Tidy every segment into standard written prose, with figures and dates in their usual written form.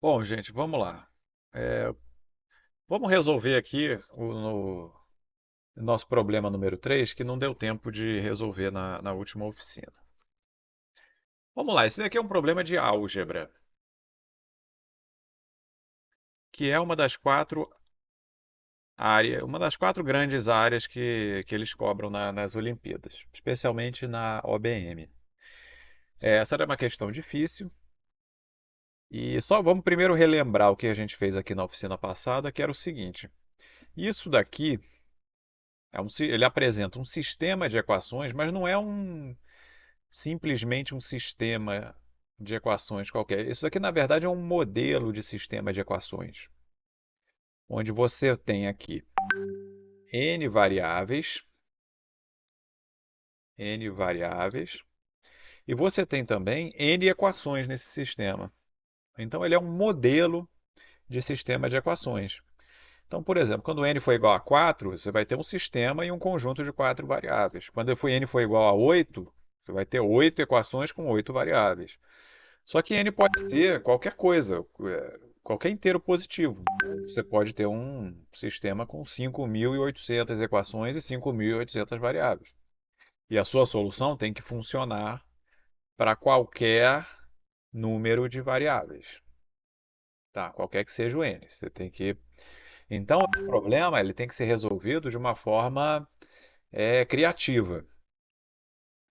Bom, gente, vamos lá. É, vamos resolver aqui o nosso problema número 3, que não deu tempo de resolver na última oficina. Vamos lá, esse daqui é um problema de álgebra, que é uma das quatro grandes áreas que eles cobram nas Olimpíadas, especialmente na OBM. Essa era uma questão difícil, e só vamos primeiro relembrar o que a gente fez aqui na oficina passada, que era o seguinte: isso daqui ele apresenta um sistema de equações, mas não é simplesmente um sistema de equações qualquer. Isso aqui, na verdade, é um modelo de sistema de equações, onde você tem aqui n variáveis, n variáveis, e você tem também n equações nesse sistema. Então, ele é um modelo de sistema de equações. Então, por exemplo, quando n for igual a 4, você vai ter um sistema e um conjunto de quatro variáveis. Quando n for igual a 8, você vai ter 8 equações com 8 variáveis. Só que n pode ser qualquer coisa, qualquer inteiro positivo. Você pode ter um sistema com 5.800 equações e 5.800 variáveis. E a sua solução tem que funcionar para qualquer número de variáveis, tá? Qualquer que seja o n. Você tem que. Então, esse problema ele tem que ser resolvido de uma forma criativa.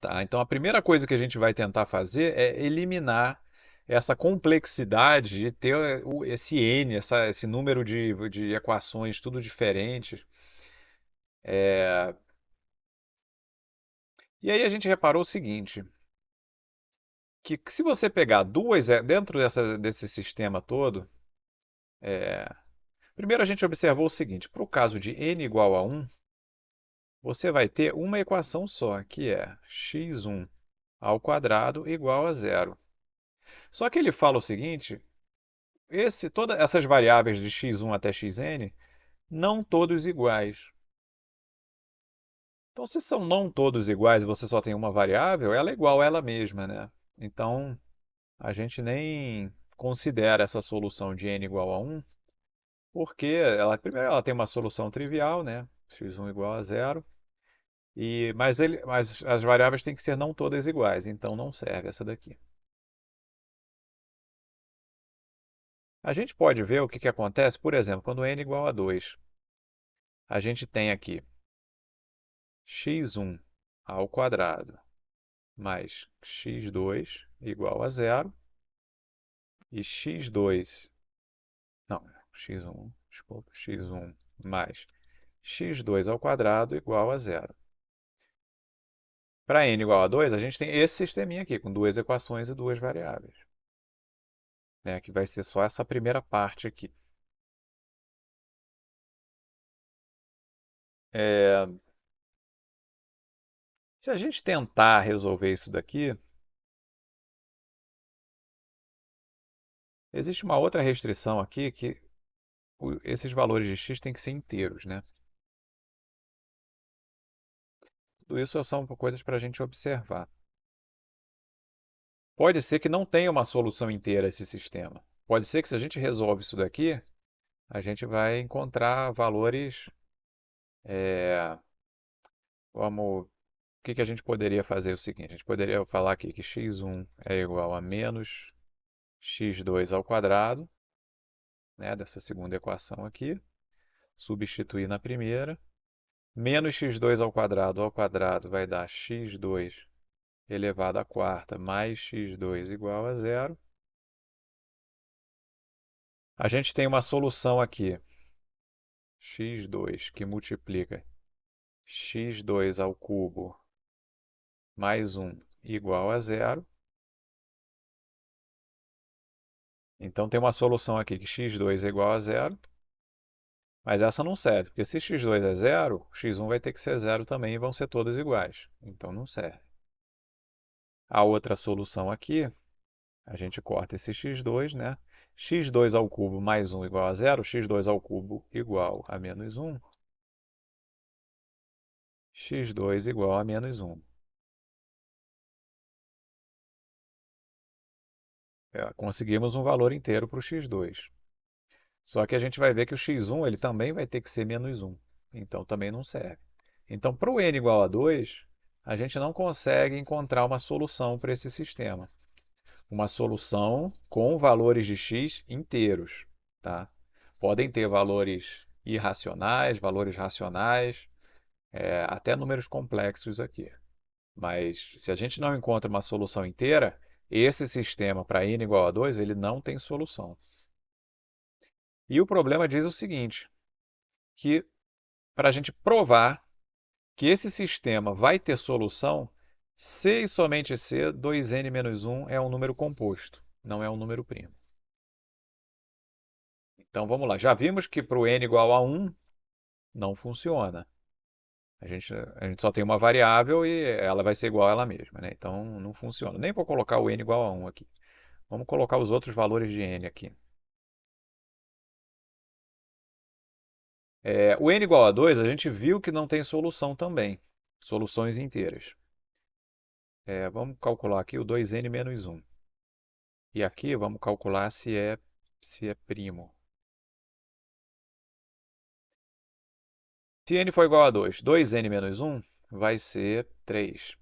Tá? Então, a primeira coisa que a gente vai tentar fazer é eliminar essa complexidade de ter esse n, esse número de equações, tudo diferentes. E aí a gente reparou o seguinte, que se você pegar duas, dentro desse sistema todo, primeiro a gente observou o seguinte, para o caso de n igual a 1, você vai ter uma equação só, que é x1 ao quadrado igual a zero. Só que ele fala o seguinte, todas essas variáveis de x1 até xn, não todos iguais. Então, se são não todos iguais e você só tem uma variável, ela é igual a ela mesma, né? Então, a gente nem considera essa solução de n igual a 1, porque primeiro ela tem uma solução trivial, né? x1 igual a zero, mas as variáveis têm que ser não todas iguais, então não serve essa daqui. A gente pode ver o que acontece, por exemplo, quando n igual a 2. A gente tem aqui x1 ao quadrado mais x2 igual a zero e x2, não, x1, desculpa, x1 mais x2 ao quadrado igual a zero. Para n igual a 2, a gente tem esse sisteminha aqui, com duas equações e duas variáveis, né, que vai ser só essa primeira parte aqui. É, se a gente tentar resolver isso daqui, existe uma outra restrição aqui, que esses valores de x têm que ser inteiros, né? Tudo isso são coisas para a gente observar. Pode ser que não tenha uma solução inteira esse sistema. Pode ser que se a gente resolve isso daqui, a gente vai encontrar valores. é, Vamos, o que a gente poderia fazer? É o seguinte, a gente poderia falar aqui que x1 é igual a menos x2 ao quadrado, né, dessa segunda equação aqui, substituir na primeira. Menos x2 ao quadrado vai dar x2 elevado à quarta mais x2 igual a zero. A gente tem uma solução aqui, x2 que multiplica x2 ao cubo mais um igual a zero. Então tem uma solução aqui que x2 é igual a zero, mas essa não serve, porque se x2 é zero, x1 vai ter que ser zero também e vão ser todos iguais. Então não serve. A outra solução aqui, a gente corta esse x2, né? x2 ao cubo mais um igual a zero, x2 ao cubo igual a menos um, x2 igual a menos um. conseguimos um valor inteiro para o x2. Só que a gente vai ver que o x1 ele também vai ter que ser menos 1. Então também não serve. Então, para o n igual a 2, a gente não consegue encontrar uma solução para esse sistema. Uma solução com valores de x inteiros. Tá? Podem ter valores irracionais, valores racionais, até números complexos aqui. Mas se a gente não encontra uma solução inteira, esse sistema para n igual a 2, ele não tem solução. E o problema diz o seguinte, que para a gente provar que esse sistema vai ter solução, se e somente se 2n menos 1 é um número composto, não é um número primo. Então vamos lá, já vimos que para o n igual a 1 não funciona. A gente só tem uma variável e ela vai ser igual a ela mesma, né? Então não funciona. Nem vou colocar o n igual a 1 aqui. Vamos colocar os outros valores de n aqui. O n igual a 2, a gente viu que não tem solução também. Soluções inteiras. Vamos calcular aqui o 2n menos 1. E aqui vamos calcular se é primo. Se n for igual a 2, 2n menos 1 vai ser 3.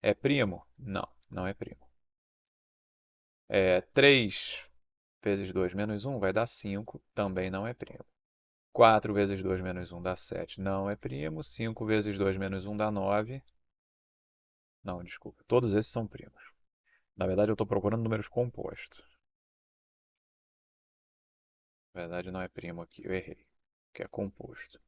É primo? Não, não é primo. 3 vezes 2 menos 1 vai dar 5, também não é primo. 4 vezes 2 menos 1 dá 7, não é primo. 5 vezes 2 menos 1 dá 9. Não, desculpa, todos esses são primos. Na verdade, eu estou procurando números compostos. Na verdade, não é primo aqui, eu errei, que é composto.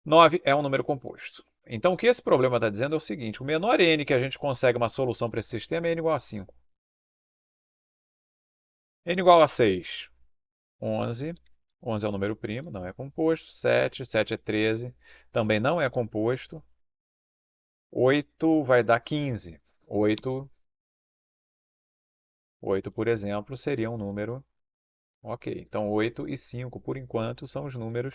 9 é um número composto. Então, o que esse problema está dizendo é o seguinte: o menor n que a gente consegue uma solução para esse sistema é n igual a 5. N igual a 6, 11. 11 é um número primo, não é composto. 7, 7 é 13, também não é composto. 8 vai dar 15. 8, por exemplo, seria um número ok. Então, 8 e 5, por enquanto, são os números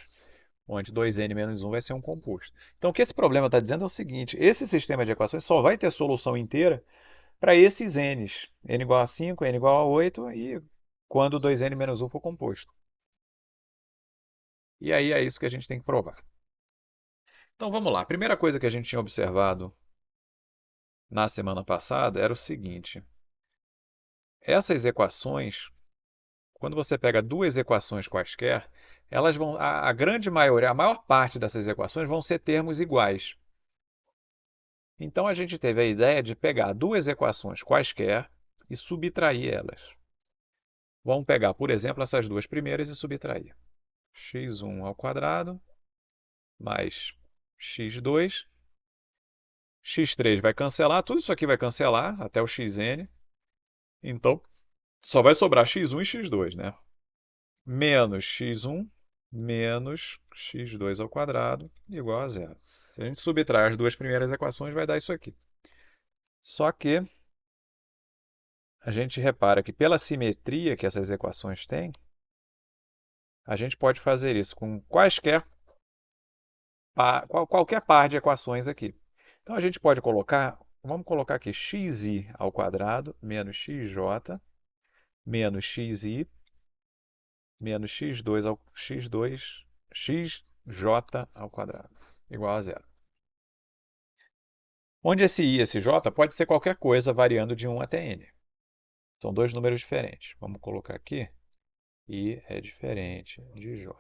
onde 2n menos 1 vai ser um composto. Então, o que esse problema está dizendo é o seguinte: esse sistema de equações só vai ter solução inteira para esses n's. N igual a 5, n igual a 8 e quando 2n menos 1 for composto. E aí é isso que a gente tem que provar. Então vamos lá. A primeira coisa que a gente tinha observado na semana passada era o seguinte: essas equações, quando você pega duas equações quaisquer, elas vão, a grande maioria, a maior parte dessas equações vão ser termos iguais. Então a gente teve a ideia de pegar duas equações quaisquer e subtrair elas. Vamos pegar, por exemplo, essas duas primeiras e subtrair. x1 ao quadrado mais x2. x3 vai cancelar, tudo isso aqui vai cancelar, até o xn. Então, só vai sobrar x1 e x2, né? Menos x1 menos x2 ao quadrado igual a zero. Se a gente subtrair as duas primeiras equações, vai dar isso aqui. Só que a gente repara que pela simetria que essas equações têm, a gente pode fazer isso com qualquer par de equações aqui. Então a gente pode colocar, vamos colocar aqui xi ao quadrado menos xj menos xi menos xj ao quadrado igual a zero. Onde esse i e esse j pode ser qualquer coisa variando de 1 até n. São dois números diferentes. Vamos colocar aqui. I é diferente de j.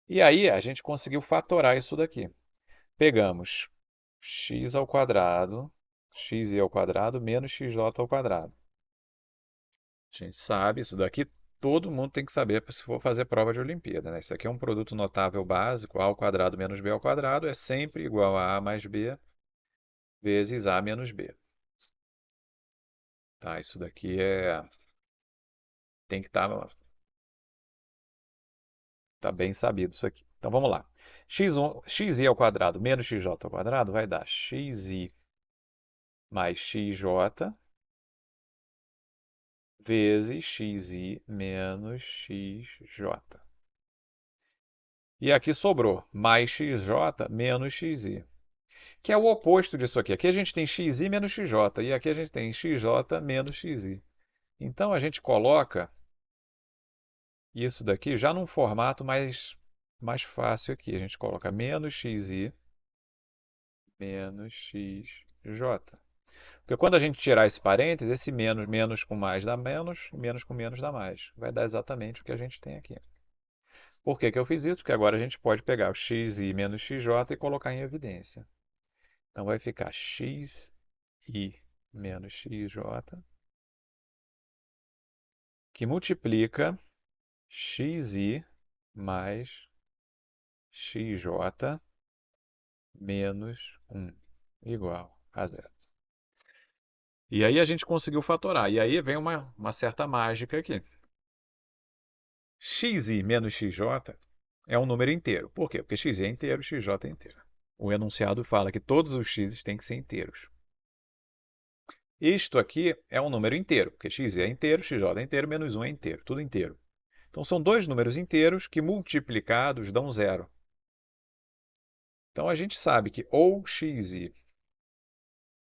E aí a gente conseguiu fatorar isso daqui. Pegamos x ao quadrado, xi ao quadrado menos xj ao quadrado. A gente sabe, isso daqui todo mundo tem que saber se for fazer prova de Olimpíada, né? Isso aqui é um produto notável básico, a ao quadrado menos b ao quadrado é sempre igual a mais b vezes a menos b. Tá, isso daqui tem que tá bem sabido isso aqui. Então vamos lá. Xi ao quadrado menos xj ao quadrado vai dar xi mais xj vezes xi menos xj. E aqui sobrou mais xj menos xi. que é o oposto disso aqui. Aqui a gente tem xi menos xj, e aqui a gente tem xj menos xi. Então a gente coloca isso daqui já num formato mais fácil aqui. A gente coloca menos xi menos xj. Porque quando a gente tirar esse parênteses, esse menos, menos com mais dá menos, menos com menos dá mais. Vai dar exatamente o que a gente tem aqui. Por que que eu fiz isso? Porque agora a gente pode pegar o xi menos xj e colocar em evidência. Então vai ficar xi menos xj, que multiplica xi mais xj menos 1 igual a zero. E aí a gente conseguiu fatorar. E aí vem uma certa mágica aqui. Xi menos xj é um número inteiro. Por quê? Porque x é inteiro, xj é inteiro. O enunciado fala que todos os x têm que ser inteiros. Isto aqui é um número inteiro, porque x é inteiro, xj é inteiro, menos 1 é inteiro, tudo inteiro. Então são dois números inteiros que multiplicados dão zero. Então a gente sabe que ou xi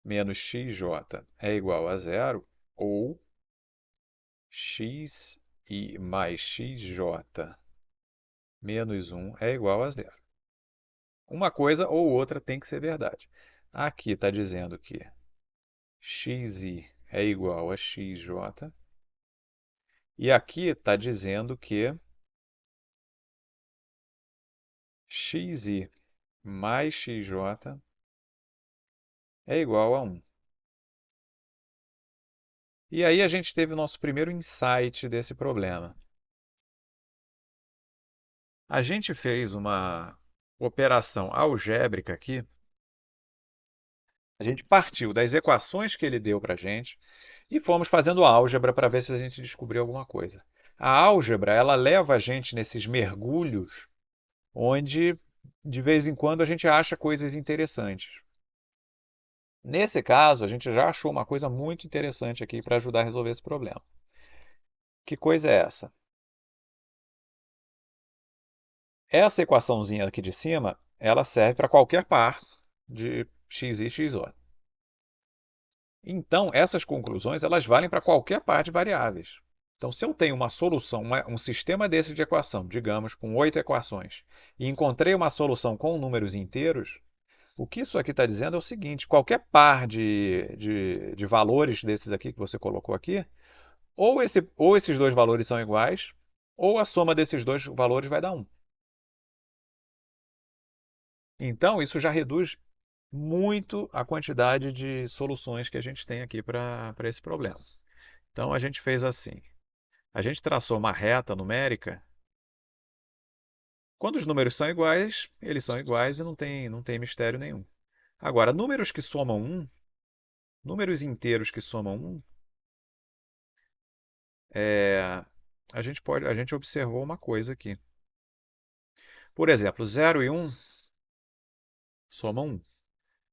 menos xj é igual a zero, ou xi mais xj menos 1 é igual a zero. Uma coisa ou outra tem que ser verdade. Aqui está dizendo que xi é igual a xj, e aqui está dizendo que xi mais xj é igual a 1. E aí a gente teve o nosso primeiro insight desse problema. A gente fez uma operação algébrica aqui. A gente partiu das equações que ele deu para a gente e fomos fazendo álgebra para ver se a gente descobriu alguma coisa. A álgebra, ela leva a gente nesses mergulhos onde de vez em quando a gente acha coisas interessantes. Nesse caso, a gente já achou uma coisa muito interessante aqui para ajudar a resolver esse problema. Que coisa é essa? Essa equaçãozinha aqui de cima, ela serve para qualquer par de x e xy. Então, essas conclusões, elas valem para qualquer par de variáveis. Então, se eu tenho uma solução, um sistema desse de equação, digamos, com 8 equações, e encontrei uma solução com números inteiros, o que isso aqui está dizendo é o seguinte: qualquer par de valores desses aqui que você colocou aqui, ou esses dois valores são iguais, ou a soma desses dois valores vai dar 1. Então, isso já reduz muito a quantidade de soluções que a gente tem aqui para esse problema. Então, a gente fez assim. A gente traçou uma reta numérica. Quando os números são iguais, eles são iguais e não tem mistério nenhum. Agora, números que somam 1, números inteiros que somam 1, é, a gente observou uma coisa aqui. Por exemplo, 0 e 1 somam 1.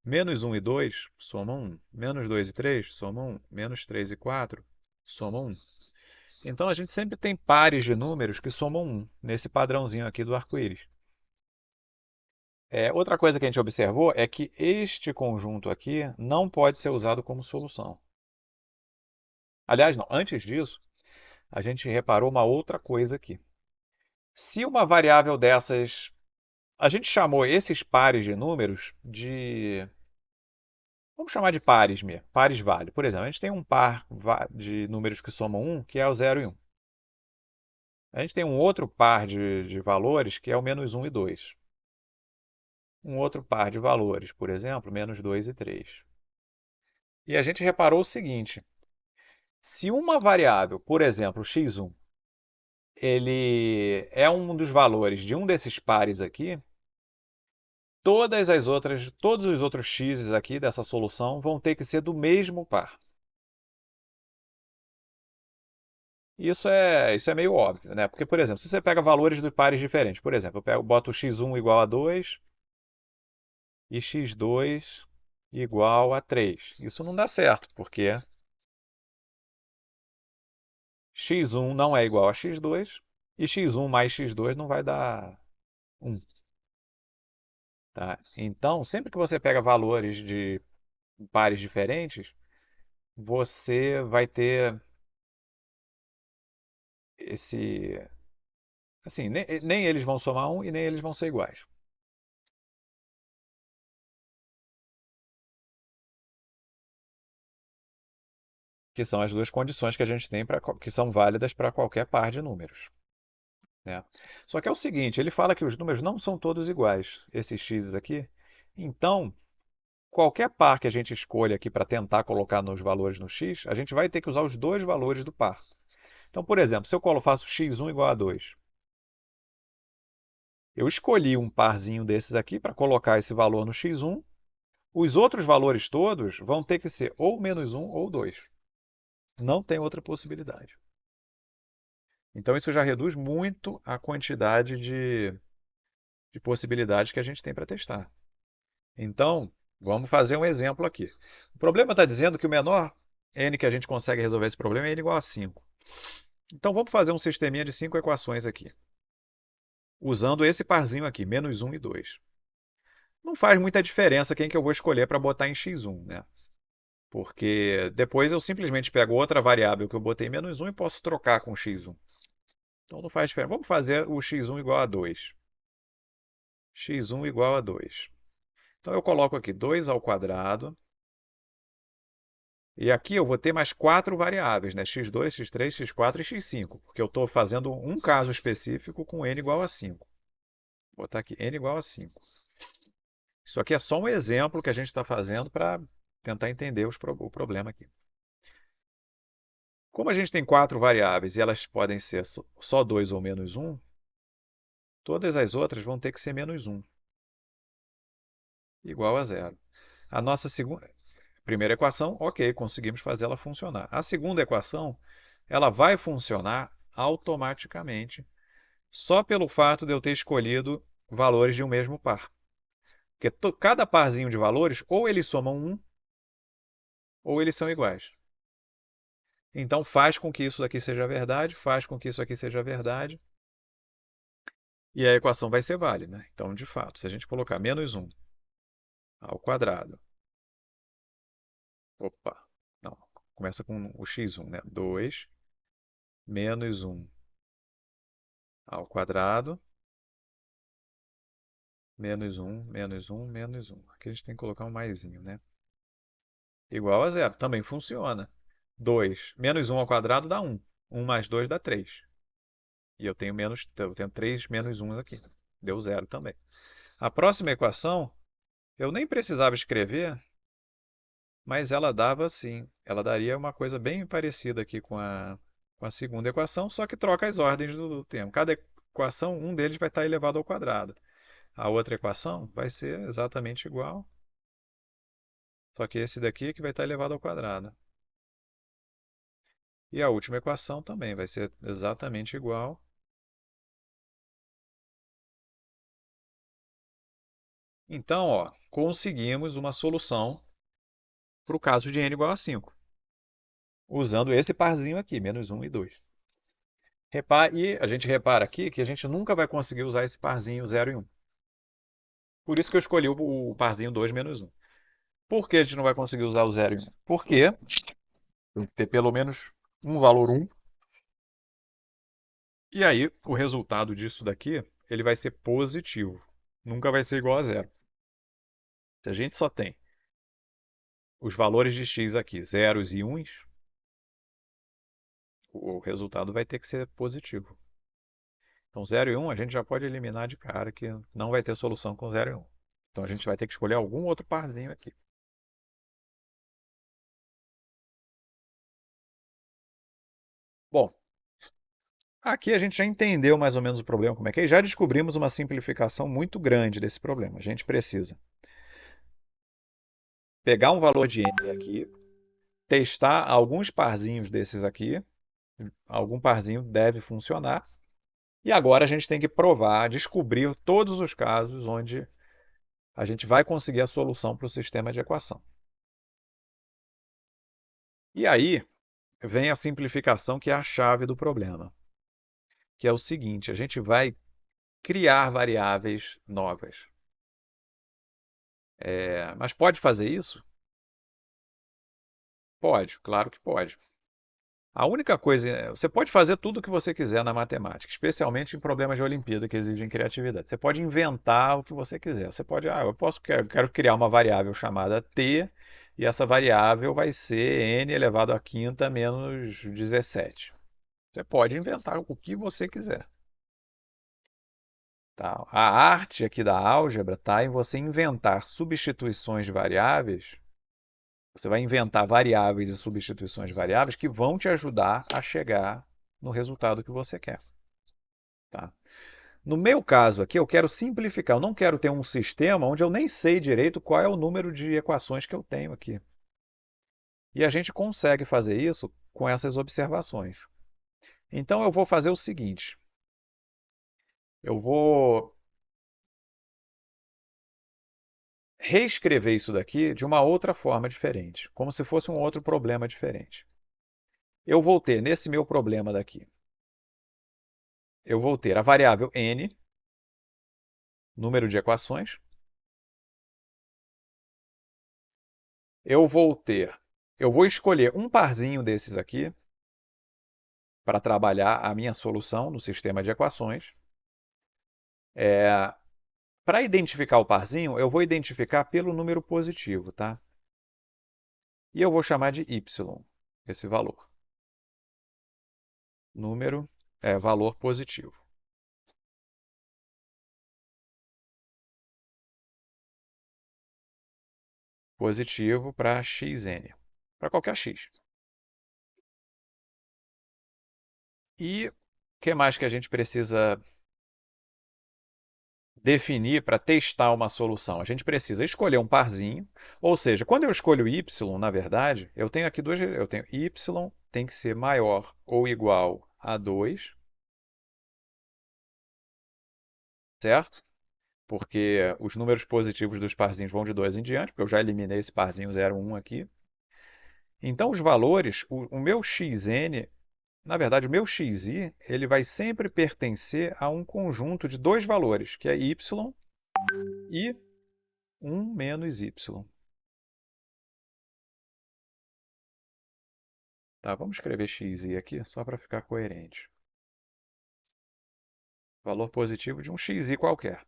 Menos 1 e 2 somam 1. Menos 2 e 3 somam 1. Menos 3 e 4 somam 1. Então, a gente sempre tem pares de números que somam 1, nesse padrãozinho aqui do arco-íris. Outra coisa que a gente observou é que este conjunto aqui não pode ser usado como solução. Aliás, não, antes disso, a gente reparou uma outra coisa aqui. Se uma variável dessas. A gente chamou esses pares de números de. Vamos chamar de pares mesmo, pares vale. Por exemplo, a gente tem um par de números que somam 1, que é o 0 e 1. A gente tem um outro par de valores que é o menos 1 e 2. Um outro par de valores, por exemplo, menos 2 e 3. E a gente reparou o seguinte: se uma variável, por exemplo, x1, ele é um dos valores de um desses pares aqui, todos os outros x's aqui dessa solução vão ter que ser do mesmo par. Isso é meio óbvio, né? Porque, por exemplo, se você pega valores de pares diferentes, por exemplo, boto x1 igual a 2 e x2 igual a 3. Isso não dá certo, porque x1 não é igual a x2 e x1 mais x2 não vai dar 1. tá? Então, sempre que você pega valores de pares diferentes, você vai ter esse. Assim, nem eles vão somar um e nem eles vão ser iguais. Que são as duas condições que a gente tem que são válidas para qualquer par de números. Né? Só que é o seguinte, ele fala que os números não são todos iguais, esses x aqui. Então, qualquer par que a gente escolha aqui para tentar colocar nos valores no x, a gente vai ter que usar os dois valores do par. Então, por exemplo, se eu faço x1 igual a 2, eu escolhi um parzinho desses aqui para colocar esse valor no x1, os outros valores todos vão ter que ser ou menos 1 ou 2. Não tem outra possibilidade. Então, isso já reduz muito a quantidade de possibilidades que a gente tem para testar. Então, vamos fazer um exemplo aqui. O problema está dizendo que o menor n que a gente consegue resolver esse problema é n igual a 5. Então, vamos fazer um sisteminha de 5 equações aqui, usando esse parzinho aqui, menos 1 e 2. Não faz muita diferença quem que eu vou escolher para botar em x1, né? Porque depois eu simplesmente pego outra variável que eu botei menos 1 e posso trocar com x1. Então não faz diferença. Vamos fazer o x1 igual a 2. x1 igual a 2. Então eu coloco aqui 2 ao quadrado. E aqui eu vou ter mais quatro variáveis, né? x2, x3, x4 e x5. Porque eu estou fazendo um caso específico com n igual a 5. Vou botar aqui n igual a 5. Isso aqui é só um exemplo que a gente está fazendo para tentar entender o problema aqui. Como a gente tem quatro variáveis e elas podem ser só 2 ou menos 1, todas as outras vão ter que ser menos 1, igual a zero. A nossa primeira equação, ok, conseguimos fazer ela funcionar. A segunda equação, ela vai funcionar automaticamente só pelo fato de eu ter escolhido valores de um mesmo par. Porque cada parzinho de valores, ou eles somam 1, ou eles são iguais. Então faz com que isso daqui seja verdade, faz com que isso aqui seja verdade, e a equação vai ser válida. Então, de fato, se a gente colocar menos 1 ao quadrado, opa, não, começa com o x1, né? 2 menos 1 ao quadrado, menos 1, menos 1, menos 1. Aqui a gente tem que colocar um maisinho, né? Igual a zero. Também funciona. 2 menos 1 ao quadrado dá 1. 1 mais 2 dá 3. E eu tenho 3 menos 1 aqui. Deu zero também. A próxima equação, eu nem precisava escrever, mas ela dava assim. Ela daria uma coisa bem parecida aqui com a segunda equação, só que troca as ordens do termo. Cada equação, um deles vai estar elevado ao quadrado. A outra equação vai ser exatamente igual, só que esse daqui é que vai estar elevado ao quadrado. E a última equação também vai ser exatamente igual. Então, ó, conseguimos uma solução para o caso de n igual a 5, usando esse parzinho aqui, menos 1 e 2. E a gente repara aqui que a gente nunca vai conseguir usar esse parzinho 0 e 1. Por isso que eu escolhi o parzinho 2 menos 1. Por que a gente não vai conseguir usar o 0 e 1? Porque tem que ter pelo menos um valor 1. E aí, o resultado disso daqui, ele vai ser positivo. Nunca vai ser igual a zero. Se a gente só tem os valores de x aqui, zeros e uns, o resultado vai ter que ser positivo. Então, 0 e 1 a gente já pode eliminar de cara que não vai ter solução com 0 e 1. Então, a gente vai ter que escolher algum outro parzinho aqui. Bom, aqui a gente já entendeu mais ou menos o problema como é que é e já descobrimos uma simplificação muito grande desse problema. A gente precisa pegar um valor de n aqui, testar alguns parzinhos desses aqui, algum parzinho deve funcionar, e agora a gente tem que provar, descobrir todos os casos onde a gente vai conseguir a solução para o sistema de equação. E aí vem a simplificação que é a chave do problema, que é o seguinte: a gente vai criar variáveis novas. Mas pode fazer isso? Pode, claro que pode. A única coisa, você pode fazer tudo o que você quiser na matemática, especialmente em problemas de Olimpíada que exigem criatividade. Você pode inventar o que você quiser. Você pode, quero criar uma variável chamada t, e essa variável vai ser n elevado à quinta menos 17. Você pode inventar o que você quiser. Tá? A arte aqui da álgebra está em você inventar substituições de variáveis. Você vai inventar variáveis e substituições de variáveis que vão te ajudar a chegar no resultado que você quer. Tá? No meu caso aqui, eu quero simplificar. Eu não quero ter um sistema onde eu nem sei direito qual é o número de equações que eu tenho aqui. E a gente consegue fazer isso com essas observações. Então eu vou fazer o seguinte: eu vou reescrever isso daqui de uma outra forma diferente, como se fosse um outro problema diferente. Eu vou ter, nesse meu problema daqui, eu vou ter a variável n, número de equações. Eu vou escolher um parzinho desses aqui para trabalhar a minha solução no sistema de equações. Para identificar o parzinho, eu vou identificar pelo número positivo, tá? E eu vou chamar de y, esse valor. Número é valor positivo. Positivo para xn, para qualquer x. E o que mais que a gente precisa definir para testar uma solução? A gente precisa escolher um parzinho, ou seja, quando eu escolho y, na verdade, eu tenho aqui eu tenho y tem que ser maior ou igual a 2, certo? Porque os números positivos dos parzinhos vão de 2 em diante, porque eu já eliminei esse parzinho 0, 1 aqui. Então os valores, o meu xn, na verdade o meu xi, ele vai sempre pertencer a um conjunto de dois valores, que é y e 1 menos y. Tá, vamos escrever xi aqui, só para ficar coerente. Valor positivo de um xi qualquer.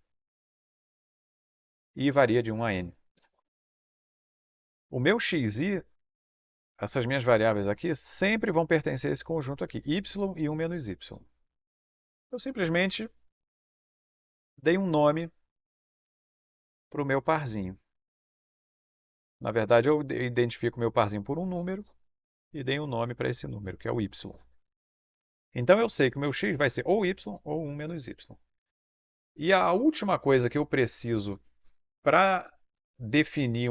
E varia de 1 a n. O meu xi, essas minhas variáveis aqui, sempre vão pertencer a esse conjunto aqui, y e 1 menos y. Eu simplesmente dei um nome para o meu parzinho. Na verdade, eu identifico o meu parzinho por um número e dei um nome para esse número, que é o y. Então eu sei que o meu x vai ser ou y ou 1 menos y. E a última coisa que eu preciso para definir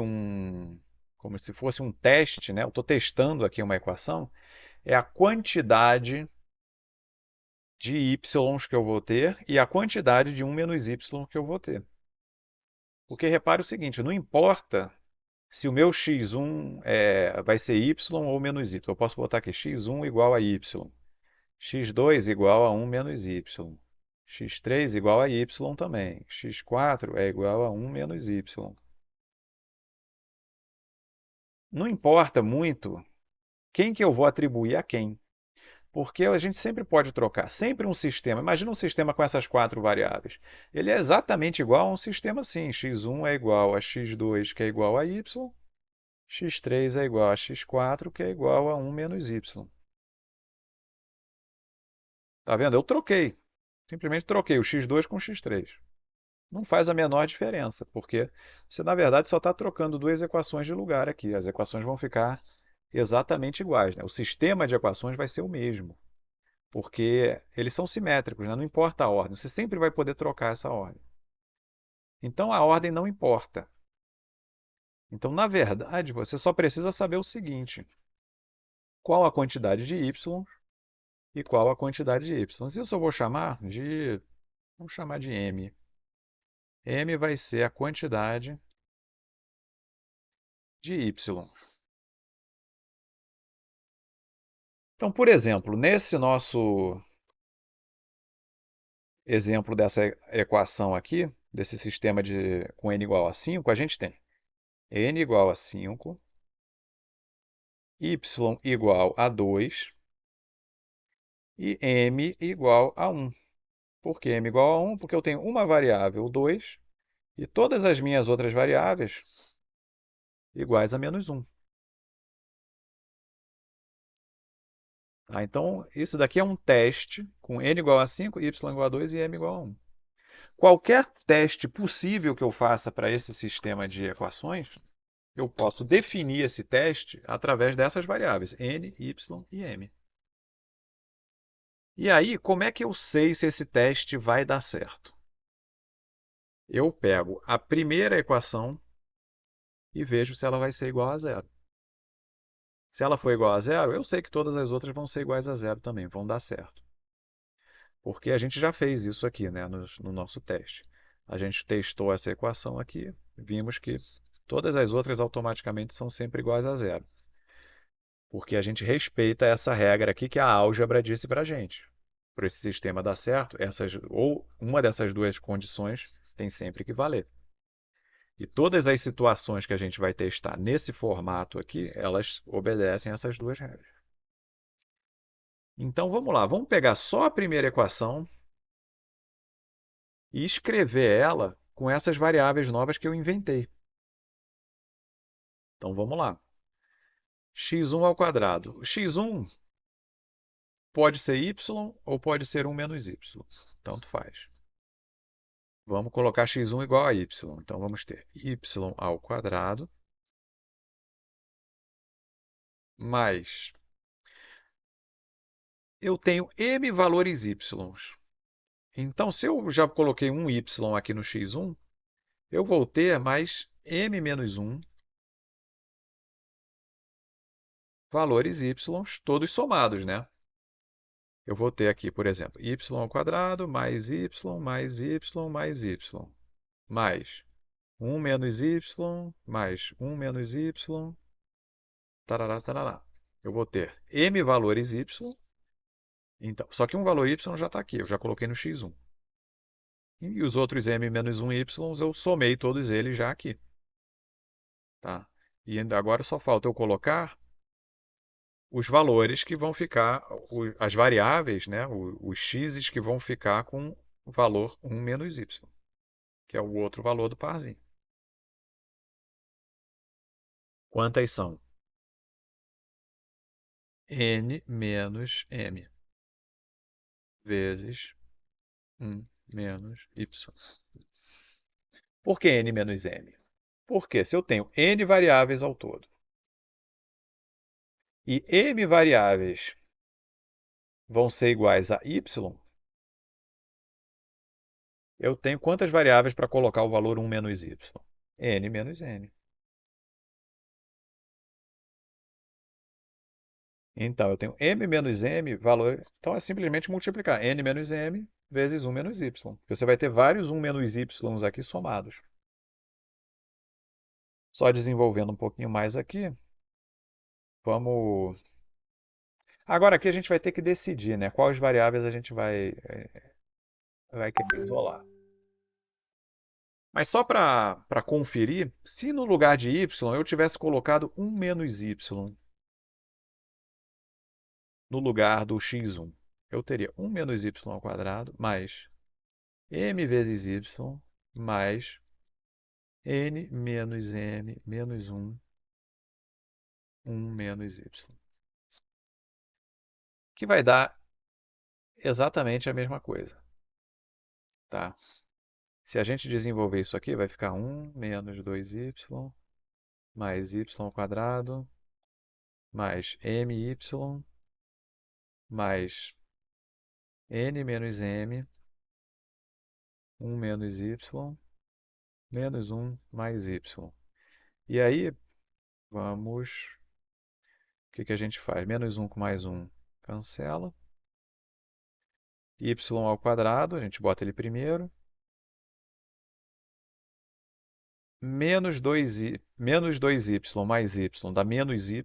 como se fosse um teste, né? Eu estou testando aqui uma equação, é a quantidade de y que eu vou ter e a quantidade de 1 menos y que eu vou ter. Porque repare o seguinte, não importa se o meu x1 vai ser y ou menos y. Eu posso botar aqui x1 igual a y, x2 igual a 1 menos y, x3 igual a y também, x4 é igual a 1 menos y. Não importa muito quem que eu vou atribuir a quem, porque a gente sempre pode trocar, sempre um sistema. Imagina um sistema com essas quatro variáveis. Ele é exatamente igual a um sistema assim, x1 é igual a x2, que é igual a y, x3 é igual a x4, que é igual a 1 menos y. Tá vendo? Eu troquei. Simplesmente troquei o x2 com o x3. Não faz a menor diferença, porque você, na verdade, só está trocando duas equações de lugar aqui. As equações vão ficar exatamente iguais, né? O sistema de equações vai ser o mesmo, porque eles são simétricos, né? Não importa a ordem, você sempre vai poder trocar essa ordem. Então a ordem não importa. Então, na verdade, você só precisa saber o seguinte: qual a quantidade de y e qual a quantidade de y. Isso eu vou chamar de, vamos chamar de m. M vai ser a quantidade de y. Então, por exemplo, nesse nosso exemplo dessa equação aqui, desse sistema com n igual a 5, a gente tem n igual a 5, y igual a 2 e m igual a 1. Por que m igual a 1? Porque eu tenho uma variável 2 e todas as minhas outras variáveis iguais a menos 1. Ah, então, isso daqui é um teste com n igual a 5, y igual a 2 e m igual a 1. Qualquer teste possível que eu faça para esse sistema de equações, eu posso definir esse teste através dessas variáveis, n, y e m. E aí, como é que eu sei se esse teste vai dar certo? Eu pego a primeira equação e vejo se ela vai ser igual a zero. Se ela for igual a zero, eu sei que todas as outras vão ser iguais a zero também, vão dar certo. Porque a gente já fez isso aqui, né, no nosso teste. A gente testou essa equação aqui, vimos que todas as outras automaticamente são sempre iguais a zero. Porque a gente respeita essa regra aqui que a álgebra disse para a gente. Para esse sistema dar certo, ou uma dessas duas condições tem sempre que valer. E todas as situações que a gente vai testar nesse formato aqui, elas obedecem essas duas regras. Então vamos lá, vamos pegar só a primeira equação e escrever ela com essas variáveis novas que eu inventei. Então vamos lá. x1 ao quadrado. x1 pode ser y ou pode ser 1 menos y. Tanto faz. Vamos colocar x1 igual a y. Então vamos ter y ao quadrado mais... Eu tenho m valores y. Então, se eu já coloquei um y aqui no x1, eu vou ter mais m menos 1 valores y, todos somados, né? Eu vou ter aqui, por exemplo, y ao quadrado mais y mais y mais y, mais 1 menos y mais 1 menos y, tarará, tarará. Eu vou ter m valores y, então, só que um valor y já está aqui, eu já coloquei no x1. E os outros m menos 1 y eu somei todos eles já aqui. Tá? E agora só falta eu colocar os valores que vão ficar, as variáveis, né, os x's que vão ficar com o valor 1 menos y, que é o outro valor do parzinho. Quantas são? N menos m vezes 1 menos y. Por que n menos m? Porque se eu tenho n variáveis ao todo e m variáveis vão ser iguais a y, eu tenho quantas variáveis para colocar o valor 1 menos y? N menos m. Então, eu tenho m menos m valor. Então, é simplesmente multiplicar n menos m vezes 1 menos y. Você vai ter vários 1 menos y aqui somados. Só desenvolvendo um pouquinho mais aqui. Vamos. Agora aqui a gente vai ter que decidir, né? Quais variáveis a gente vai querer isolar. Mas só para conferir, se no lugar de y eu tivesse colocado 1 menos y no lugar do x1, eu teria 1 menos y ao quadrado mais m vezes y mais n menos m menos 1 menos y. Que vai dar exatamente a mesma coisa. Tá? Se a gente desenvolver isso aqui, vai ficar 1 menos 2y mais y ao quadrado mais my mais n menos m 1 menos y menos 1 mais y. E aí, vamos... O que a gente faz? Menos 1 com mais 1 cancela. Y ao quadrado, a gente bota ele primeiro. Menos 2y mais y dá menos y.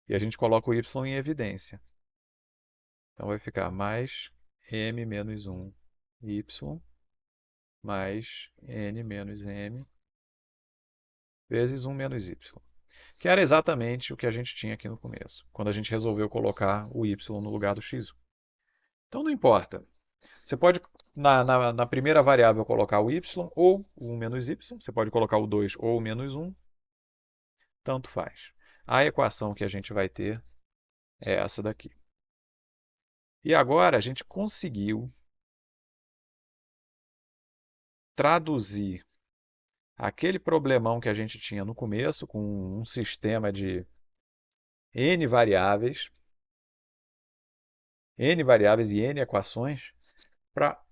E a gente coloca o y em evidência. Então vai ficar mais m menos 1 y mais n menos m vezes 1 menos y, que era exatamente o que a gente tinha aqui no começo, quando a gente resolveu colocar o y no lugar do x1. Então não importa. Você pode, na primeira variável, colocar o y ou o 1 menos y. Você pode colocar o 2 ou o menos 1. Tanto faz. A equação que a gente vai ter é essa daqui. E agora a gente conseguiu traduzir aquele problemão que a gente tinha no começo, com um sistema de n variáveis e n equações, para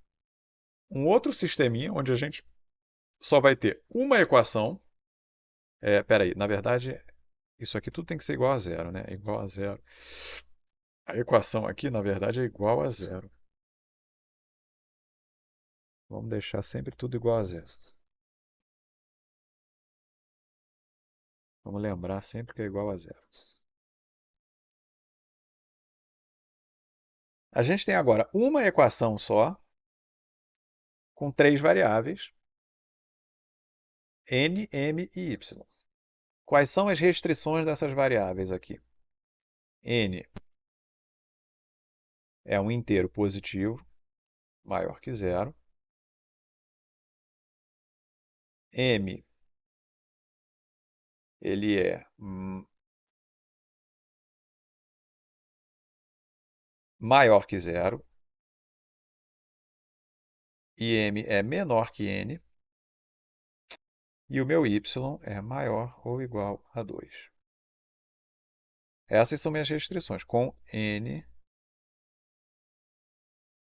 um outro sisteminha onde a gente só vai ter uma equação. Peraí, na verdade, isso aqui tudo tem que ser igual a zero, né? Igual a zero. A equação aqui, na verdade, é igual a zero. Vamos deixar sempre tudo igual a zero. Vamos lembrar sempre que é igual a zero. A gente tem agora uma equação só, com três variáveis, n, m e y. Quais são as restrições dessas variáveis aqui? N é um inteiro positivo, maior que zero. M, ele é maior que zero. E m é menor que n. E o meu y é maior ou igual a 2. Essas são minhas restrições, com n,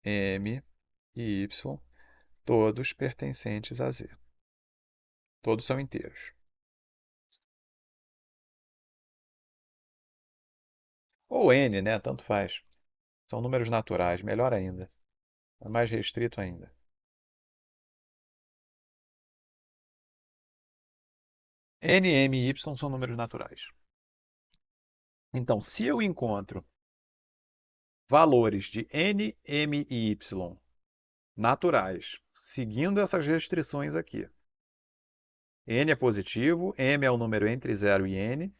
m e y, todos pertencentes a z. Todos são inteiros. Ou n, né? Tanto faz. São números naturais, melhor ainda. É mais restrito ainda. N, m e y são números naturais. Então, se eu encontro valores de n, m e y naturais, seguindo essas restrições aqui. N é positivo, m é o número entre 0 e n,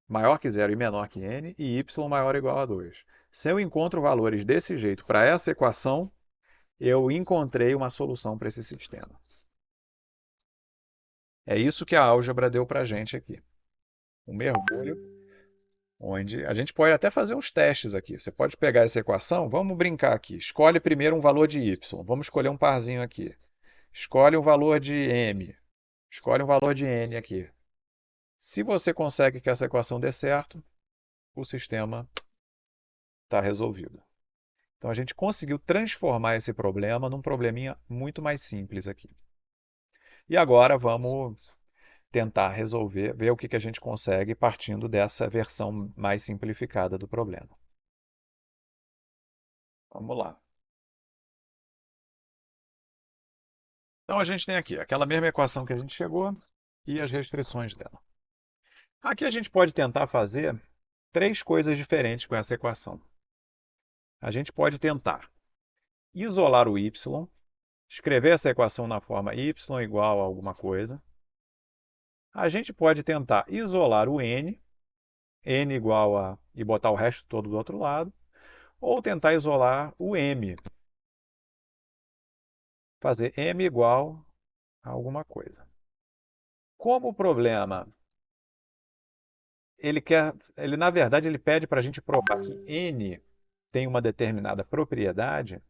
maior que 0 e menor que n, e y maior ou igual a 2. Se eu encontro valores desse jeito para essa equação, eu encontrei uma solução para esse sistema. É isso que a álgebra deu para a gente aqui. Um mergulho, onde a gente pode até fazer uns testes aqui. Você pode pegar essa equação, vamos brincar aqui. Escolhe primeiro um valor de y. Vamos escolher um parzinho aqui. Escolhe um valor de m. Escolhe um valor de n aqui. Se você consegue que essa equação dê certo, o sistema está resolvido. Então a gente conseguiu transformar esse problema num probleminha muito mais simples aqui. E agora vamos tentar resolver, ver o que a gente consegue partindo dessa versão mais simplificada do problema. Vamos lá. Então a gente tem aqui aquela mesma equação que a gente chegou e as restrições dela. Aqui a gente pode tentar fazer três coisas diferentes com essa equação. A gente pode tentar isolar o y, escrever essa equação na forma y igual a alguma coisa. A gente pode tentar isolar o n, n igual a... e botar o resto todo do outro lado. Ou tentar isolar o m, fazer m igual a alguma coisa. Como o problema, na verdade, ele pede para a gente provar que n tem uma determinada propriedade,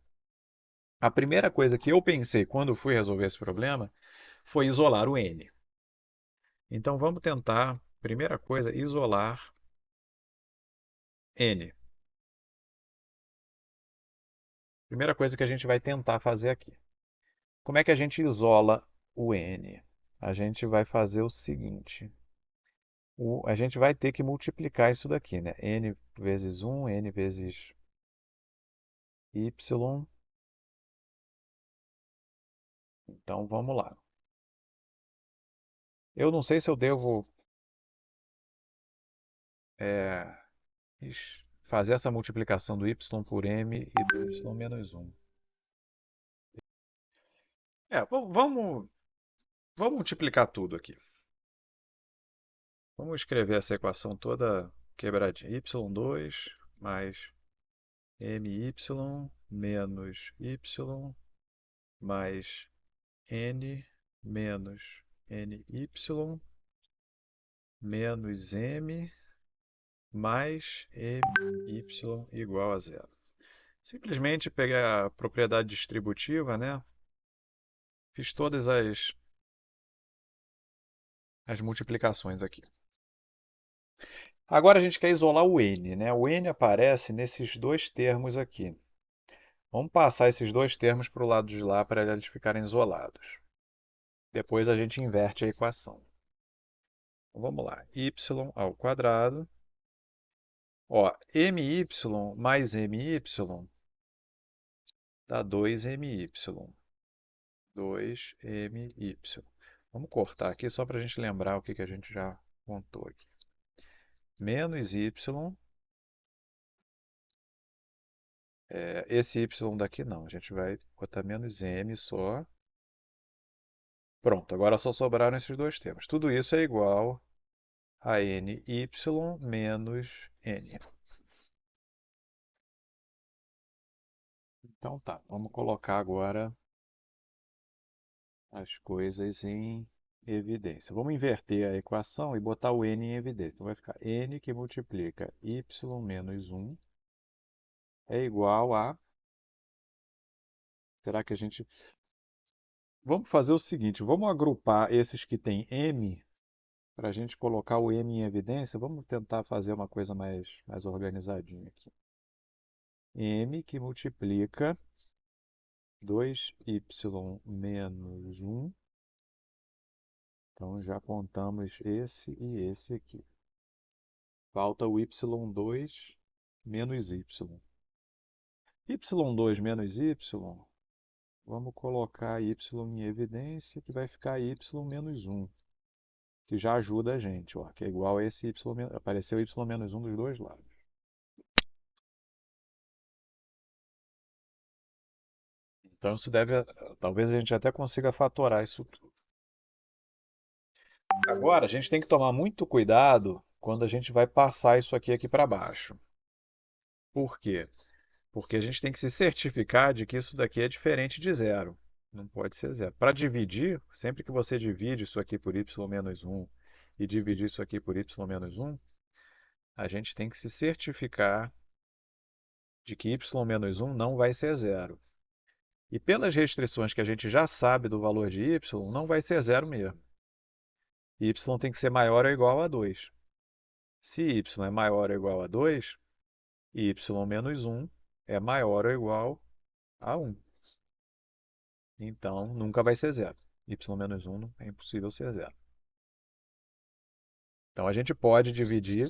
a primeira coisa que eu pensei quando fui resolver esse problema foi isolar o n. Então vamos tentar, primeira coisa, isolar n. Primeira coisa que a gente vai tentar fazer aqui. Como é que a gente isola o n? A gente vai fazer o seguinte. A gente vai ter que multiplicar isso daqui, né? N vezes 1, n vezes y. Então vamos lá. Eu não sei se eu devo é, fazer essa multiplicação do y por m e do y menos 1. Vamos. Vamos multiplicar tudo aqui. Vamos escrever essa equação toda quebradinha. Y2 mais my menos y mais n menos ny menos m mais my igual a zero. Simplesmente peguei a propriedade distributiva, né? Fiz todas as multiplicações aqui. Agora a gente quer isolar o n, né? O n aparece nesses dois termos aqui. Vamos passar esses dois termos para o lado de lá para eles ficarem isolados. Depois a gente inverte a equação. Então, vamos lá. Y ao quadrado. Ó, my mais my dá 2my. 2my. Vamos cortar aqui só para a gente lembrar o que a gente já contou aqui. Menos y. Esse y daqui não. A gente vai botar menos m só. Pronto, agora só sobraram esses dois termos. Tudo isso é igual a ny menos n. Então tá, vamos colocar agora as coisas em evidência. Vamos inverter a equação e botar o n em evidência. Então vai ficar n que multiplica y menos 1 é igual a... Será que a gente... Vamos fazer o seguinte, vamos agrupar esses que têm m para a gente colocar o m em evidência. Vamos tentar fazer uma coisa mais organizadinha aqui. M que multiplica 2y menos 1. Então já apontamos esse e esse aqui. Falta o y2 menos y. y2 menos y, vamos colocar y em evidência, que vai ficar y menos 1, que já ajuda a gente, ó, que é igual a esse y, apareceu y menos 1 dos dois lados. Então isso deve, talvez a gente até consiga fatorar isso tudo. Agora a gente tem que tomar muito cuidado quando a gente vai passar isso aqui para baixo. Por quê? Porque a gente tem que se certificar de que isso daqui é diferente de zero. Não pode ser zero. Para dividir, sempre que você divide isso aqui por y menos 1 e dividir isso aqui por y menos 1, a gente tem que se certificar de que y menos 1 não vai ser zero. E pelas restrições que a gente já sabe do valor de y, não vai ser zero mesmo. Y tem que ser maior ou igual a 2. Se y é maior ou igual a 2, y menos 1 é maior ou igual a 1. Então, nunca vai ser zero. Y menos 1 é impossível ser zero. Então, a gente pode dividir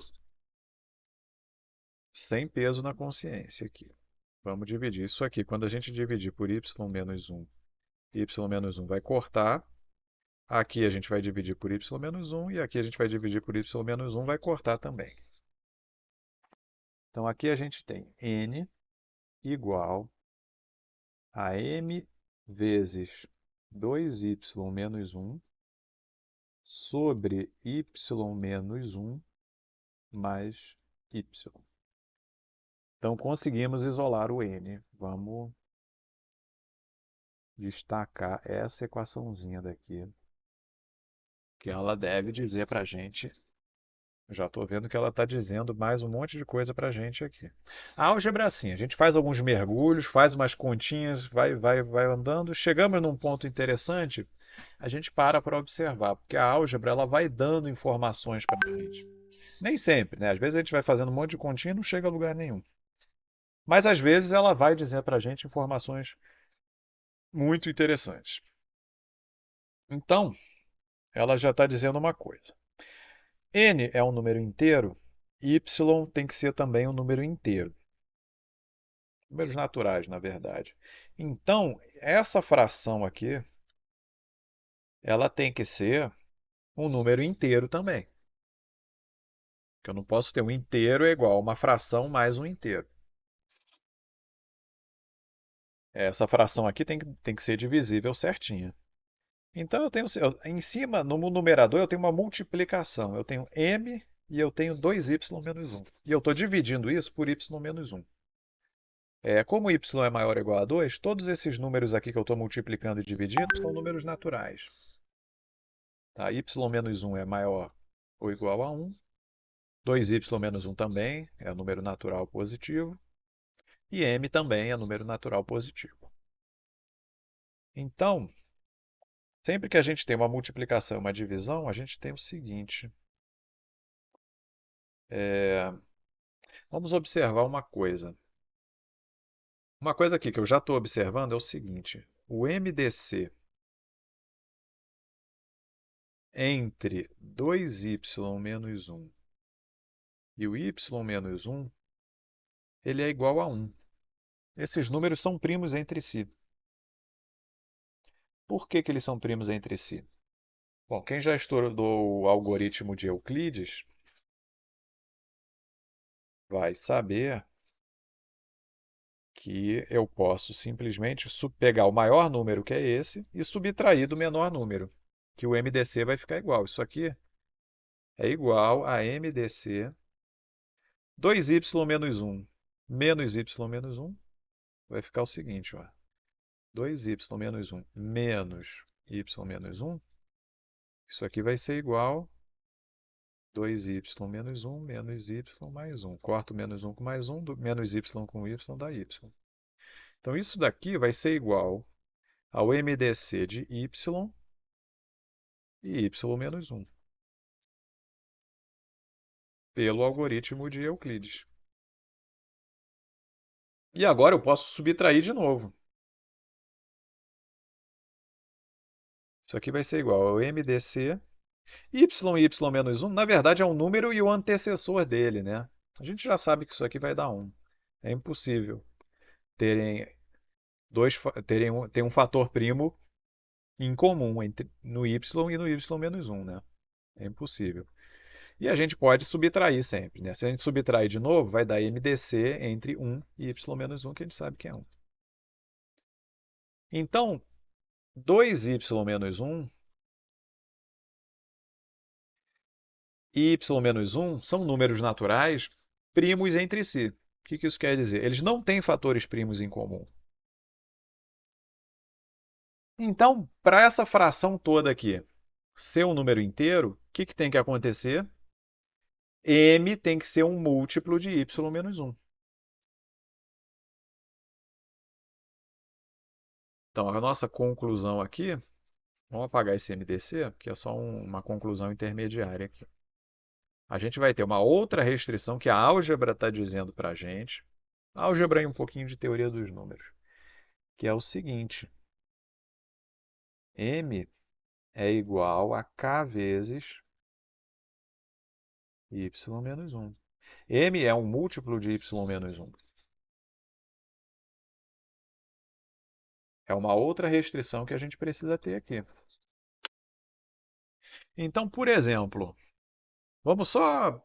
sem peso na consciência aqui. Vamos dividir isso aqui. Quando a gente dividir por y menos 1, y menos 1 vai cortar. Aqui a gente vai dividir por y menos 1 e aqui a gente vai dividir por y menos 1, vai cortar também. Então, aqui a gente tem n igual a m vezes 2y menos 1 sobre y menos 1 mais y. Então, conseguimos isolar o n. Vamos destacar essa equaçãozinha daqui, que ela deve dizer para a gente. Já estou vendo que ela está dizendo mais um monte de coisa para a gente aqui. A álgebra é assim, a gente faz alguns mergulhos, faz umas continhas, vai andando, chegamos num ponto interessante, a gente para observar, porque a álgebra ela vai dando informações para a gente. Nem sempre, né? Às vezes a gente vai fazendo um monte de continha e não chega a lugar nenhum. Mas às vezes ela vai dizer para a gente informações muito interessantes. Então, ela já está dizendo uma coisa. N é um número inteiro, y tem que ser também um número inteiro. Números naturais, na verdade. Então, essa fração aqui, ela tem que ser um número inteiro também. Que eu não posso ter um inteiro igual a uma fração mais um inteiro. Essa fração aqui tem que ser divisível certinha. Então eu tenho, em cima, no numerador, eu tenho uma multiplicação. Eu tenho m e eu tenho 2y menos 1. E eu estou dividindo isso por y menos 1. Como y é maior ou igual a 2, todos esses números aqui que eu estou multiplicando e dividindo são números naturais. Tá? Y menos 1 é maior ou igual a 1. 2y menos 1 também é número natural positivo. E m também é número natural positivo. Então, sempre que a gente tem uma multiplicação e uma divisão, a gente tem o seguinte. Vamos observar uma coisa. Uma coisa aqui que eu já estou observando é o seguinte: o MDC entre 2y menos 1 e o y menos 1, ele é igual a 1. Esses números são primos entre si. Por que que eles são primos entre si? Bom, quem já estudou o algoritmo de Euclides vai saber que eu posso simplesmente pegar o maior número, que é esse, e subtrair do menor número, que o MDC vai ficar igual. Isso aqui é igual a MDC 2y menos 1 menos y menos 1 vai ficar o seguinte, ó. 2y menos 1 menos y menos 1, isso aqui vai ser igual a 2y menos 1 menos y mais 1. Corto menos 1 com mais 1, menos y com y dá y. Então, isso daqui vai ser igual ao MDC de y e y menos 1, pelo algoritmo de Euclides. E agora eu posso subtrair de novo. Isso aqui vai ser igual ao MDC y e y menos 1, na verdade, é um número e o antecessor dele, né? A gente já sabe que isso aqui vai dar 1. É impossível terem ter um fator primo em comum no y e no y menos 1, né? É impossível. E a gente pode subtrair sempre, né? Se a gente subtrair de novo, vai dar MDC entre 1 e y menos 1, que a gente sabe que é 1. Então, 2y menos 1 e y menos 1 são números naturais primos entre si. O que isso quer dizer? Eles não têm fatores primos em comum. Então, para essa fração toda aqui ser um número inteiro, o que tem que acontecer? M tem que ser um múltiplo de y menos 1. Então, a nossa conclusão aqui, vamos apagar esse MDC, que é só uma conclusão intermediária aqui. A gente vai ter uma outra restrição que a álgebra está dizendo para a gente. Álgebra e um pouquinho de teoria dos números, que é o seguinte: M é igual a K vezes y menos 1. M é um múltiplo de y menos 1. É uma outra restrição que a gente precisa ter aqui. Então, por exemplo, vamos só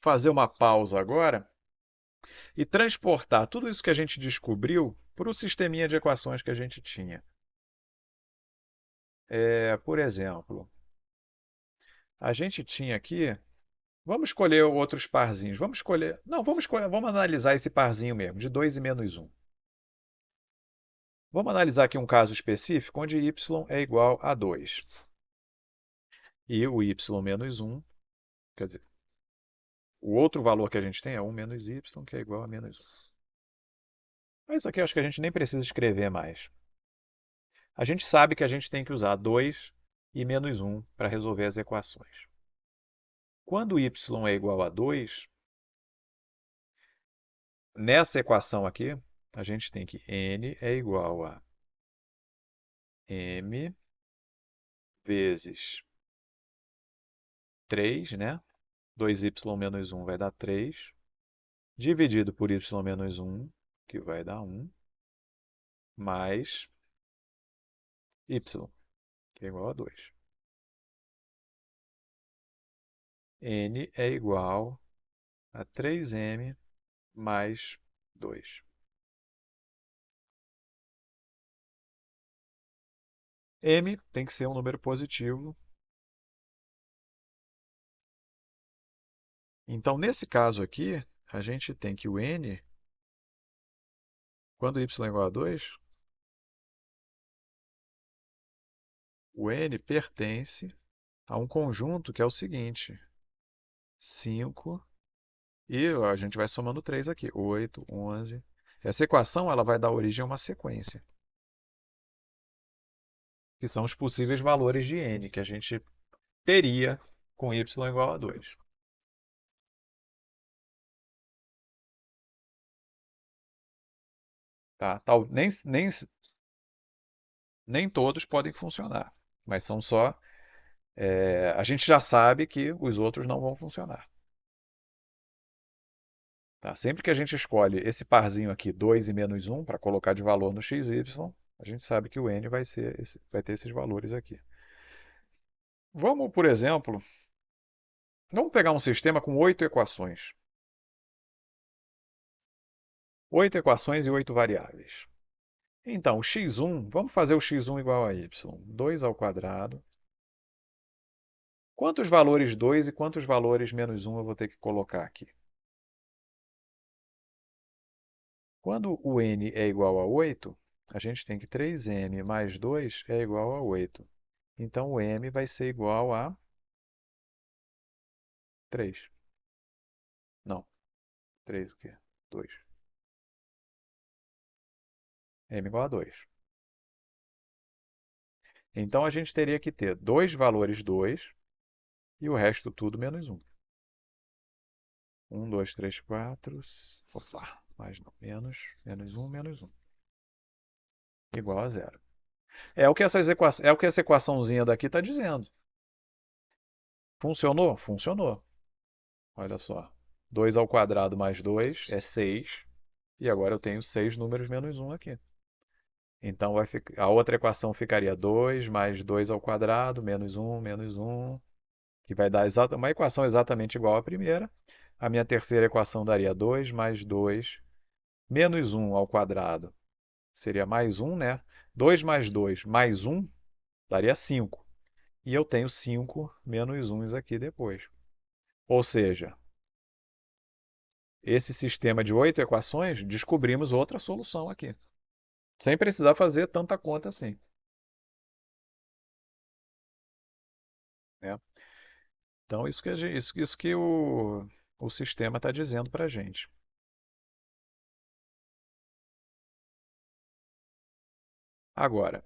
fazer uma pausa agora e transportar tudo isso que a gente descobriu para o sisteminha de equações que a gente tinha. Por exemplo, a gente tinha aqui. Vamos escolher outros parzinhos. Vamos escolher. Não, vamos analisar esse parzinho mesmo, de 2 e menos 1. Vamos analisar aqui um caso específico onde y é igual a 2. E o y menos 1, quer dizer, o outro valor que a gente tem é 1 menos y, que é igual a menos 1. Mas isso aqui eu acho que a gente nem precisa escrever mais. A gente sabe que a gente tem que usar 2 e menos 1 para resolver as equações. Quando y é igual a 2, nessa equação aqui, a gente tem que n é igual a m vezes 3, né? 2y menos 1 vai dar 3, dividido por y menos 1, que vai dar 1, mais y, que é igual a 2. N é igual a 3m mais 2. M tem que ser um número positivo. Então, nesse caso aqui, a gente tem que o n, quando y é igual a 2, o n pertence a um conjunto que é o seguinte: 5 e a gente vai somando 3 aqui, 8, 11. Essa equação ela vai dar origem a uma sequência, que são os possíveis valores de n que a gente teria com y igual a 2. Tá? Nem todos podem funcionar, mas são só. A gente já sabe que os outros não vão funcionar. Tá? Sempre que a gente escolhe esse parzinho aqui, 2 e menos um, para colocar de valor no xy, a gente sabe que o n vai ter esses valores aqui. Vamos, por exemplo, vamos pegar um sistema com 8 equações. 8 equações e 8 variáveis. Então, o x1, vamos fazer o x1 igual a y. 2 ao quadrado. Quantos valores 2 e quantos valores menos um eu vou ter que colocar aqui? Quando o n é igual a 8, a gente tem que 3m mais 2 é igual a 8. Então, o m vai ser igual a 3. Não, 3 o quê? 2. M igual a 2. Então, a gente teria que ter dois valores 2 e o resto tudo menos um. 1, 2, 3, 4. Opa, mais não. Menos um, menos um. Igual a zero. É o que essa equaçãozinha daqui está dizendo. Funcionou? Funcionou. Olha só. 2 ao quadrado mais 2 é 6. E agora eu tenho 6 números menos um aqui. Então a outra equação ficaria 2 mais 2 ao quadrado, menos um, que vai dar uma equação exatamente igual à primeira. A minha terceira equação daria 2 mais 2 menos um ao quadrado. Seria mais um, né? 2 mais 2 mais um daria 5. E eu tenho 5 menos uns aqui depois. Ou seja, esse sistema de 8 equações, descobrimos outra solução aqui. Sem precisar fazer tanta conta assim. Né? Então, isso que o sistema está dizendo para a gente. Agora,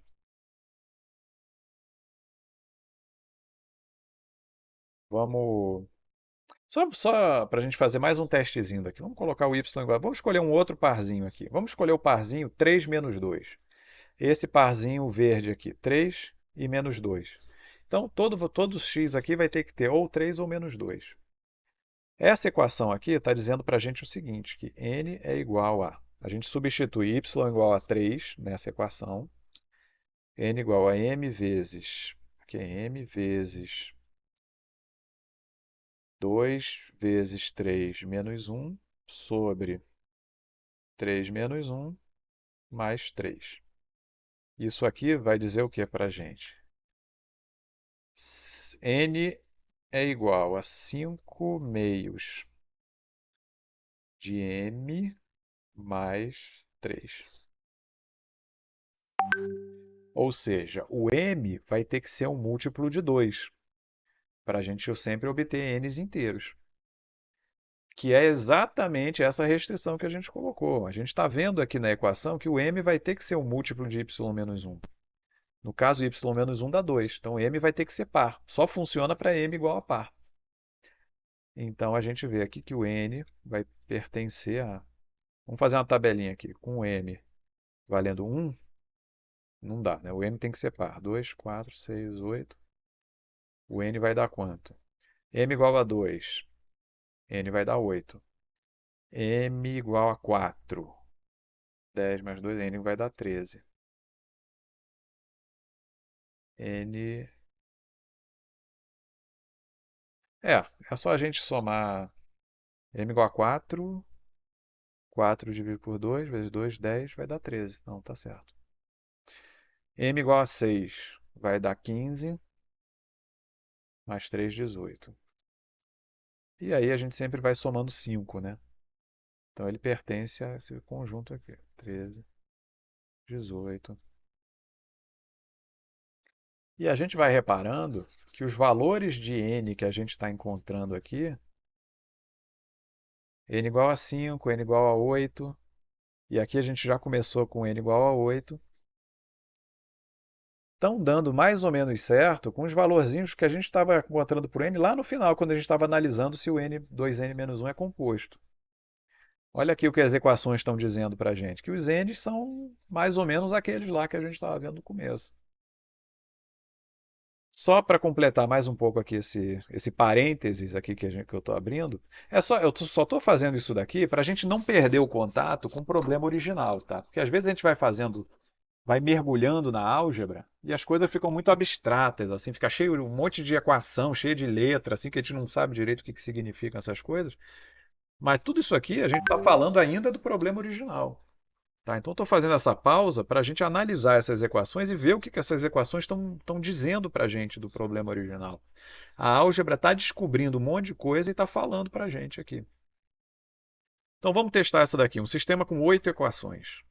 vamos. Só para a gente fazer mais um testezinho daqui. Vamos colocar o y igual. Vamos escolher um outro parzinho aqui. Vamos escolher o parzinho 3 menos 2. Esse parzinho verde aqui, 3 e menos 2. Então, todo x aqui vai ter que ter ou 3 ou menos 2. Essa equação aqui está dizendo para a gente o seguinte, que n é igual a... A gente substitui y igual a 3 nessa equação. N igual a m vezes... Aqui é m vezes 2 vezes 3 menos um sobre 3 menos um mais 3. Isso aqui vai dizer o que para a gente? N é igual a 5 meios de m mais 3. Ou seja, o m vai ter que ser um múltiplo de 2 para a gente sempre obter n's inteiros. Que é exatamente essa restrição que a gente colocou. A gente está vendo aqui na equação que o m vai ter que ser um múltiplo de y menos 1. No caso, y menos 1 dá 2. Então, m vai ter que ser par. Só funciona para m igual a par. Então, a gente vê aqui que o n vai pertencer a... Vamos fazer uma tabelinha aqui. Com m valendo 1, não dá, né? O n tem que ser par. 2, 4, 6, 8. O n vai dar quanto? M igual a 2. N vai dar 8. M igual a 4. 10 mais 2, N vai dar 13. N... É só a gente somar M igual a 4. 4 dividido por 2 vezes 2, 10, vai dar 13. Não, tá certo. M igual a 6. vai dar 15 mais 3, 18. E aí a gente sempre vai somando 5, né? Então ele pertence a esse conjunto aqui. 13, 18. E a gente vai reparando que os valores de n que a gente está encontrando aqui, n igual a 5, n igual a 8, e aqui a gente já começou com n igual a 8, estão dando mais ou menos certo com os valorzinhos que a gente estava encontrando por n lá no final, quando a gente estava analisando se o n 2n-1 é composto. Olha aqui o que as equações estão dizendo para a gente, que os n's são mais ou menos aqueles lá que a gente estava vendo no começo. Só para completar mais um pouco aqui esse parênteses aqui que eu estou abrindo, só estou fazendo isso daqui para a gente não perder o contato com o problema original, tá? Porque às vezes a gente vai mergulhando na álgebra e as coisas ficam muito abstratas, assim, fica cheio de um monte de equação, cheio de letra, assim, que a gente não sabe direito o que significam essas coisas. Mas tudo isso aqui a gente está falando ainda do problema original. Tá, então estou fazendo essa pausa para a gente analisar essas equações e ver o que essas equações estão dizendo para a gente do problema original. A álgebra está descobrindo um monte de coisa e está falando para a gente aqui. Então vamos testar essa daqui, um sistema com 8 equações,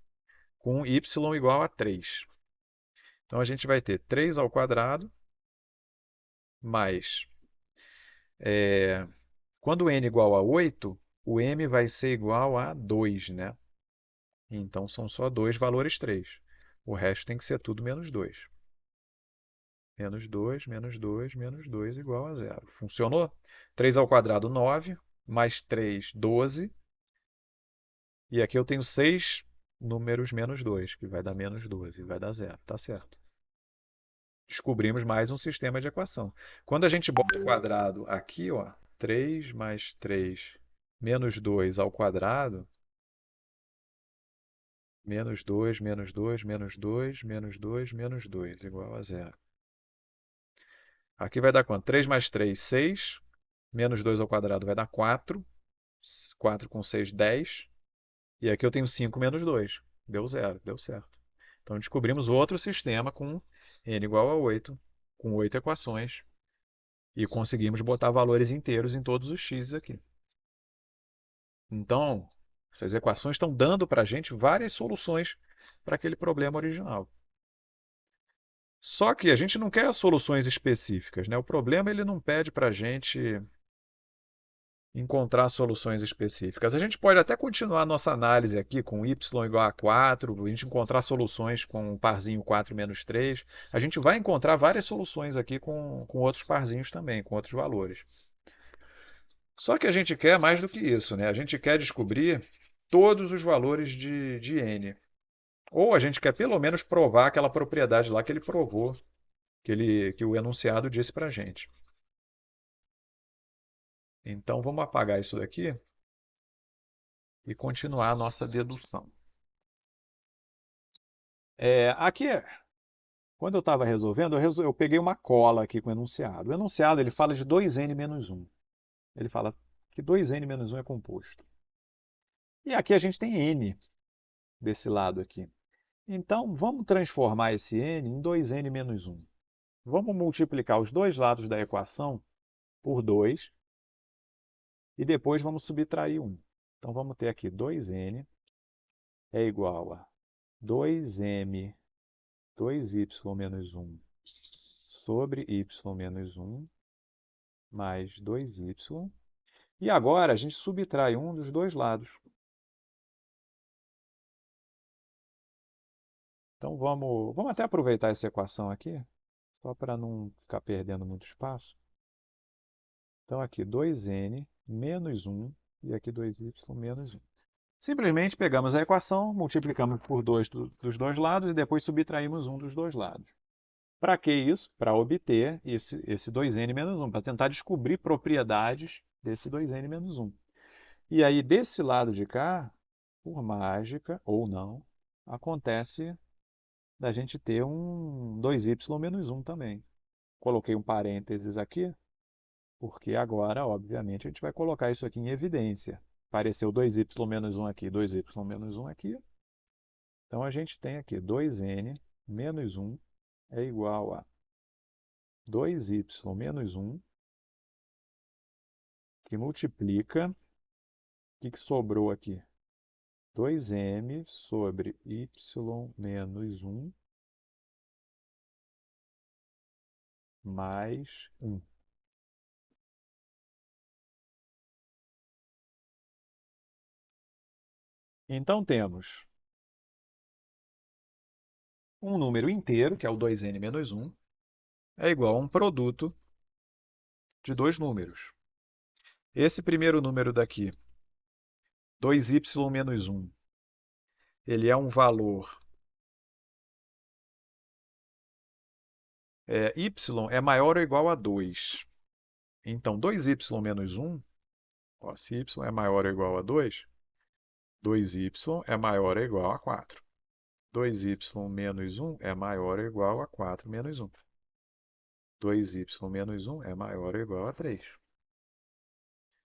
com y igual a 3. Então a gente vai ter 3 ao quadrado mais... quando n igual a 8, o m vai ser igual a 2, né? Então são só dois valores 3. O resto tem que ser tudo menos 2. Menos 2, menos 2, menos 2 igual a zero. Funcionou? 3 ao quadrado, 9. Mais 3, 12. E aqui eu tenho 6 números menos 2, que vai dar menos 12, vai dar zero. Tá certo. Descobrimos mais um sistema de equação. Quando a gente bota o quadrado aqui, ó, 3 mais 3 menos 2 ao quadrado, menos 2, menos 2, menos 2, menos 2, menos 2, igual a zero. Aqui vai dar quanto? 3 mais 3, 6. Menos 2 ao quadrado vai dar 4. 4 com 6, 10. E aqui eu tenho 5 menos 2. Deu zero, deu certo. Então descobrimos outro sistema com n igual a 8, com 8 equações. E conseguimos botar valores inteiros em todos os x aqui. Então, essas equações estão dando para a gente várias soluções para aquele problema original. Só que a gente não quer soluções específicas, né? O problema ele não pede para a gente encontrar soluções específicas. A gente pode até continuar a nossa análise aqui com y igual a 4, a gente encontrar soluções com um parzinho 4 menos 3. A gente vai encontrar várias soluções aqui com outros parzinhos também, com outros valores. Só que a gente quer mais do que isso, né? A gente quer descobrir todos os valores de n. Ou a gente quer pelo menos provar aquela propriedade lá que ele provou, que o enunciado disse para a gente. Então vamos apagar isso daqui e continuar a nossa dedução. Aqui, quando eu estava resolvendo, eu peguei uma cola aqui com o enunciado. O enunciado ele fala de 2n menos 1. Ele fala que 2n menos 1 é composto. E aqui a gente tem n desse lado aqui. Então, vamos transformar esse n em 2n menos 1. Vamos multiplicar os dois lados da equação por 2 e depois vamos subtrair 1. Então, vamos ter aqui 2n é igual a 2m, 2y menos 1 sobre y menos 1 mais 2y. E agora a gente subtrai um dos dois lados. Então vamos até aproveitar essa equação aqui, só para não ficar perdendo muito espaço. Então aqui 2n menos 1 e aqui 2y menos 1. Simplesmente pegamos a equação, multiplicamos por 2 dos dois lados e depois subtraímos um dos dois lados. Para que isso? Para obter esse 2n menos 1, para tentar descobrir propriedades desse 2n menos 1. E aí, desse lado de cá, por mágica ou não, acontece da gente ter um 2y menos 1 também. Coloquei um parênteses aqui, porque agora, obviamente, a gente vai colocar isso aqui em evidência. Apareceu 2y menos 1 aqui, 2y menos 1 aqui. Então, a gente tem aqui 2n menos 1 é igual a 2y menos 1, que multiplica, o que sobrou aqui? 2m sobre y menos 1 mais 1. Então temos um número inteiro, que é o 2n menos 1, é igual a um produto de dois números. Esse primeiro número daqui, 2y menos 1, ele é um valor, y é maior ou igual a 2. Então, 2y menos 1, ó, se y é maior ou igual a 2, 2y é maior ou igual a 4. 2y menos 1 é maior ou igual a 4 menos 1. 2y menos 1 é maior ou igual a 3.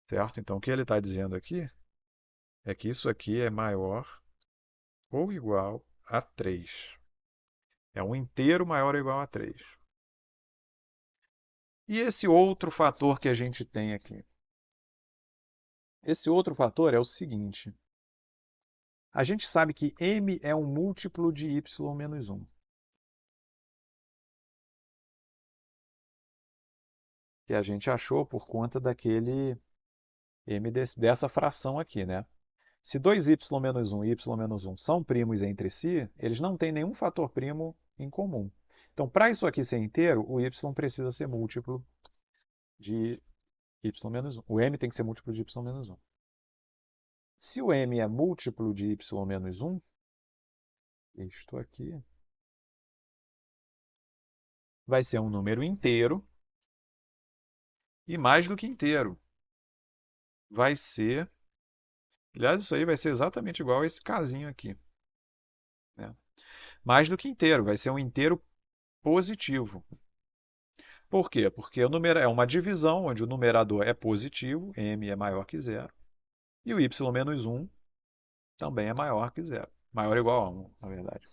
Certo? Então, o que ele está dizendo aqui é que isso aqui é maior ou igual a 3. É um inteiro maior ou igual a 3. E esse outro fator que a gente tem aqui? Esse outro fator é o seguinte. A gente sabe que m é um múltiplo de y menos 1. Que a gente achou por conta daquele m dessa fração aqui, né? Se 2y menos 1 e y menos 1 são primos entre si, eles não têm nenhum fator primo em comum. Então, para isso aqui ser inteiro, o y precisa ser múltiplo de y menos 1. O m tem que ser múltiplo de y menos 1. Se o m é múltiplo de y menos 1, isto aqui vai ser um número inteiro e mais do que inteiro. Vai ser... Aliás, isso aí vai ser exatamente igual a esse casinho aqui, né? Mais do que inteiro, vai ser um inteiro positivo. Por quê? Porque o número é uma divisão onde o numerador é positivo, m é maior que zero, e o y menos 1 também é maior que zero. Maior ou igual a 1, na verdade.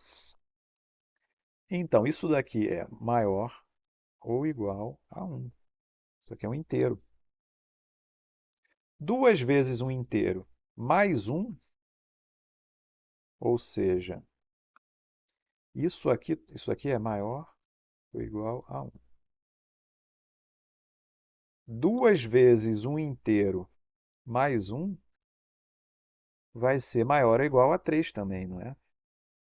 Então, isso daqui é maior ou igual a 1. Isso aqui é um inteiro. 2 vezes um inteiro mais 1, ou seja, isso aqui é maior ou igual a 1. 2 vezes um inteiro mais 1 vai ser maior ou igual a 3 também, não é?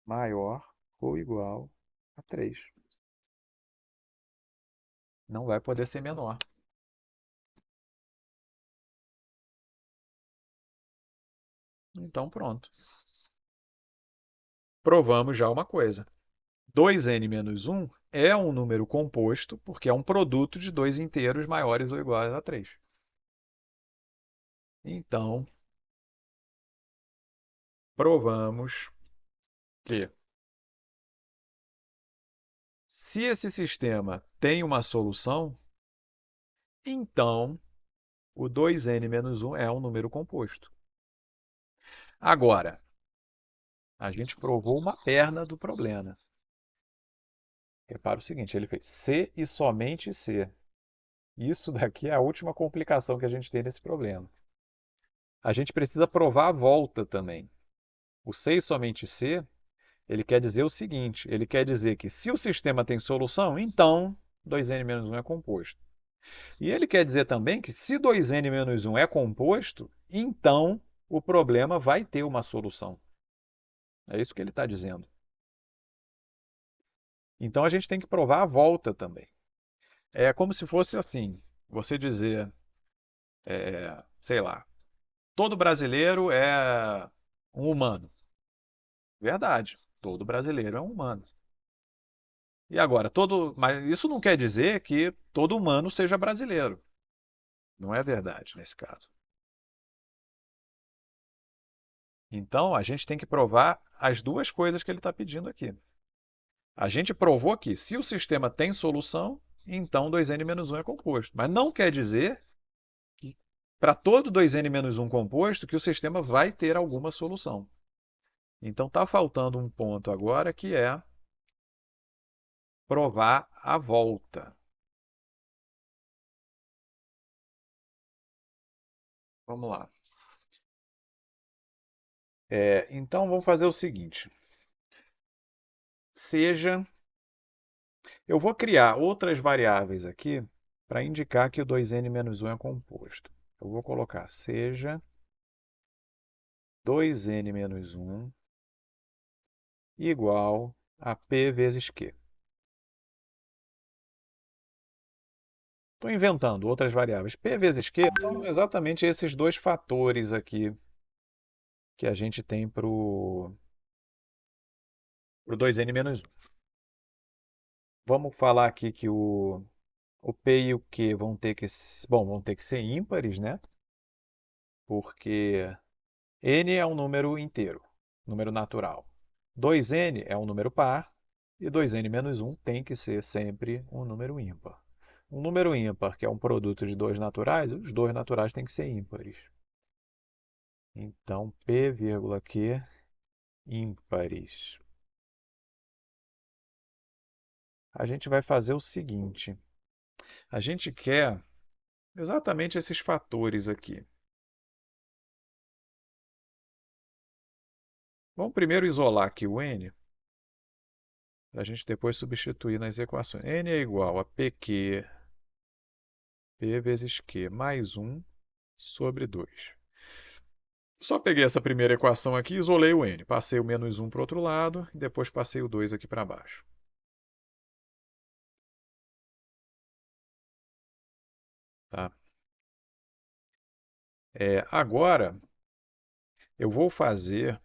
Maior ou igual a 3. Não vai poder ser menor. Então, pronto. Provamos já uma coisa. 2n menos 1 é um número composto, porque é um produto de dois inteiros maiores ou iguais a 3. Então, provamos que se esse sistema tem uma solução, então o 2n menos 1 é um número composto. Agora, a gente provou uma perna do problema. Repara o seguinte, ele fez C e somente C. Isso daqui é a última complicação que a gente tem nesse problema. A gente precisa provar a volta também. O C e somente C, ele quer dizer o seguinte, ele quer dizer que se o sistema tem solução, então 2n menos 1 é composto. E ele quer dizer também que se 2n menos 1 é composto, então o problema vai ter uma solução. É isso que ele está dizendo. Então a gente tem que provar a volta também. É como se fosse assim, você dizer, sei lá, todo brasileiro é um humano. Verdade, todo brasileiro é um humano. E agora, mas isso não quer dizer que todo humano seja brasileiro. Não é verdade nesse caso. Então, a gente tem que provar as duas coisas que ele está pedindo aqui. A gente provou que se o sistema tem solução, então 2n menos 1 é composto. Mas não quer dizer que para todo 2n menos 1 composto que o sistema vai ter alguma solução. Então está faltando um ponto agora que é provar a volta. Vamos lá. Então, vamos fazer o seguinte. Seja... Eu vou criar outras variáveis aqui para indicar que o 2n-1 é composto. Eu vou colocar seja 2n-1 igual a p vezes q. Estou inventando outras variáveis. P vezes Q são exatamente esses dois fatores aqui que a gente tem para o 2n-1. Vamos falar aqui que o P e o Q vão ter que ser ímpares, né? Porque n é um número inteiro, número natural. 2n é um número par e 2n-1 tem que ser sempre um número ímpar. Um número ímpar, que é um produto de dois naturais, os dois naturais têm que ser ímpares. Então, P, Q ímpares. A gente vai fazer o seguinte: a gente quer exatamente esses fatores aqui. Vamos primeiro isolar aqui o n, para a gente depois substituir nas equações. N é igual a PQ, P vezes Q, mais 1 sobre 2. Só peguei essa primeira equação aqui e isolei o n. Passei o menos 1 para o outro lado e depois passei o 2 aqui para baixo. Tá? Agora, eu vou fazer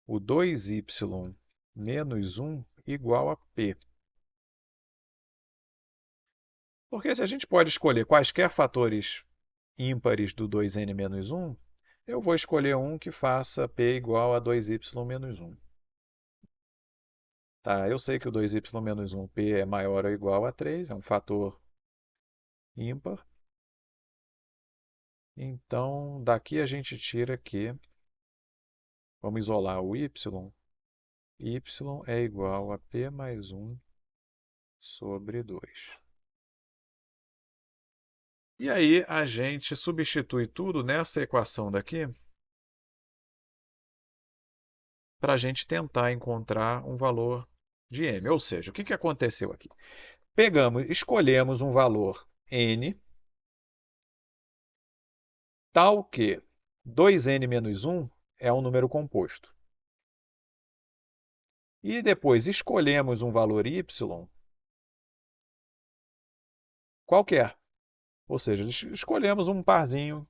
o 2y menos 1 igual a p. Porque se a gente pode escolher quaisquer fatores ímpares do 2n-1, eu vou escolher um que faça p igual a 2y menos 1. Tá, eu sei que o 2y menos 1, p é maior ou igual a 3, é um fator ímpar. Então, daqui a gente tira que, vamos isolar o y é igual a p mais 1 sobre 2. E aí a gente substitui tudo nessa equação daqui para a gente tentar encontrar um valor de m. Ou seja, o que aconteceu aqui? Escolhemos um valor n, tal que 2n menos 1 é um número composto. E depois escolhemos um valor y qualquer. Ou seja, escolhemos um parzinho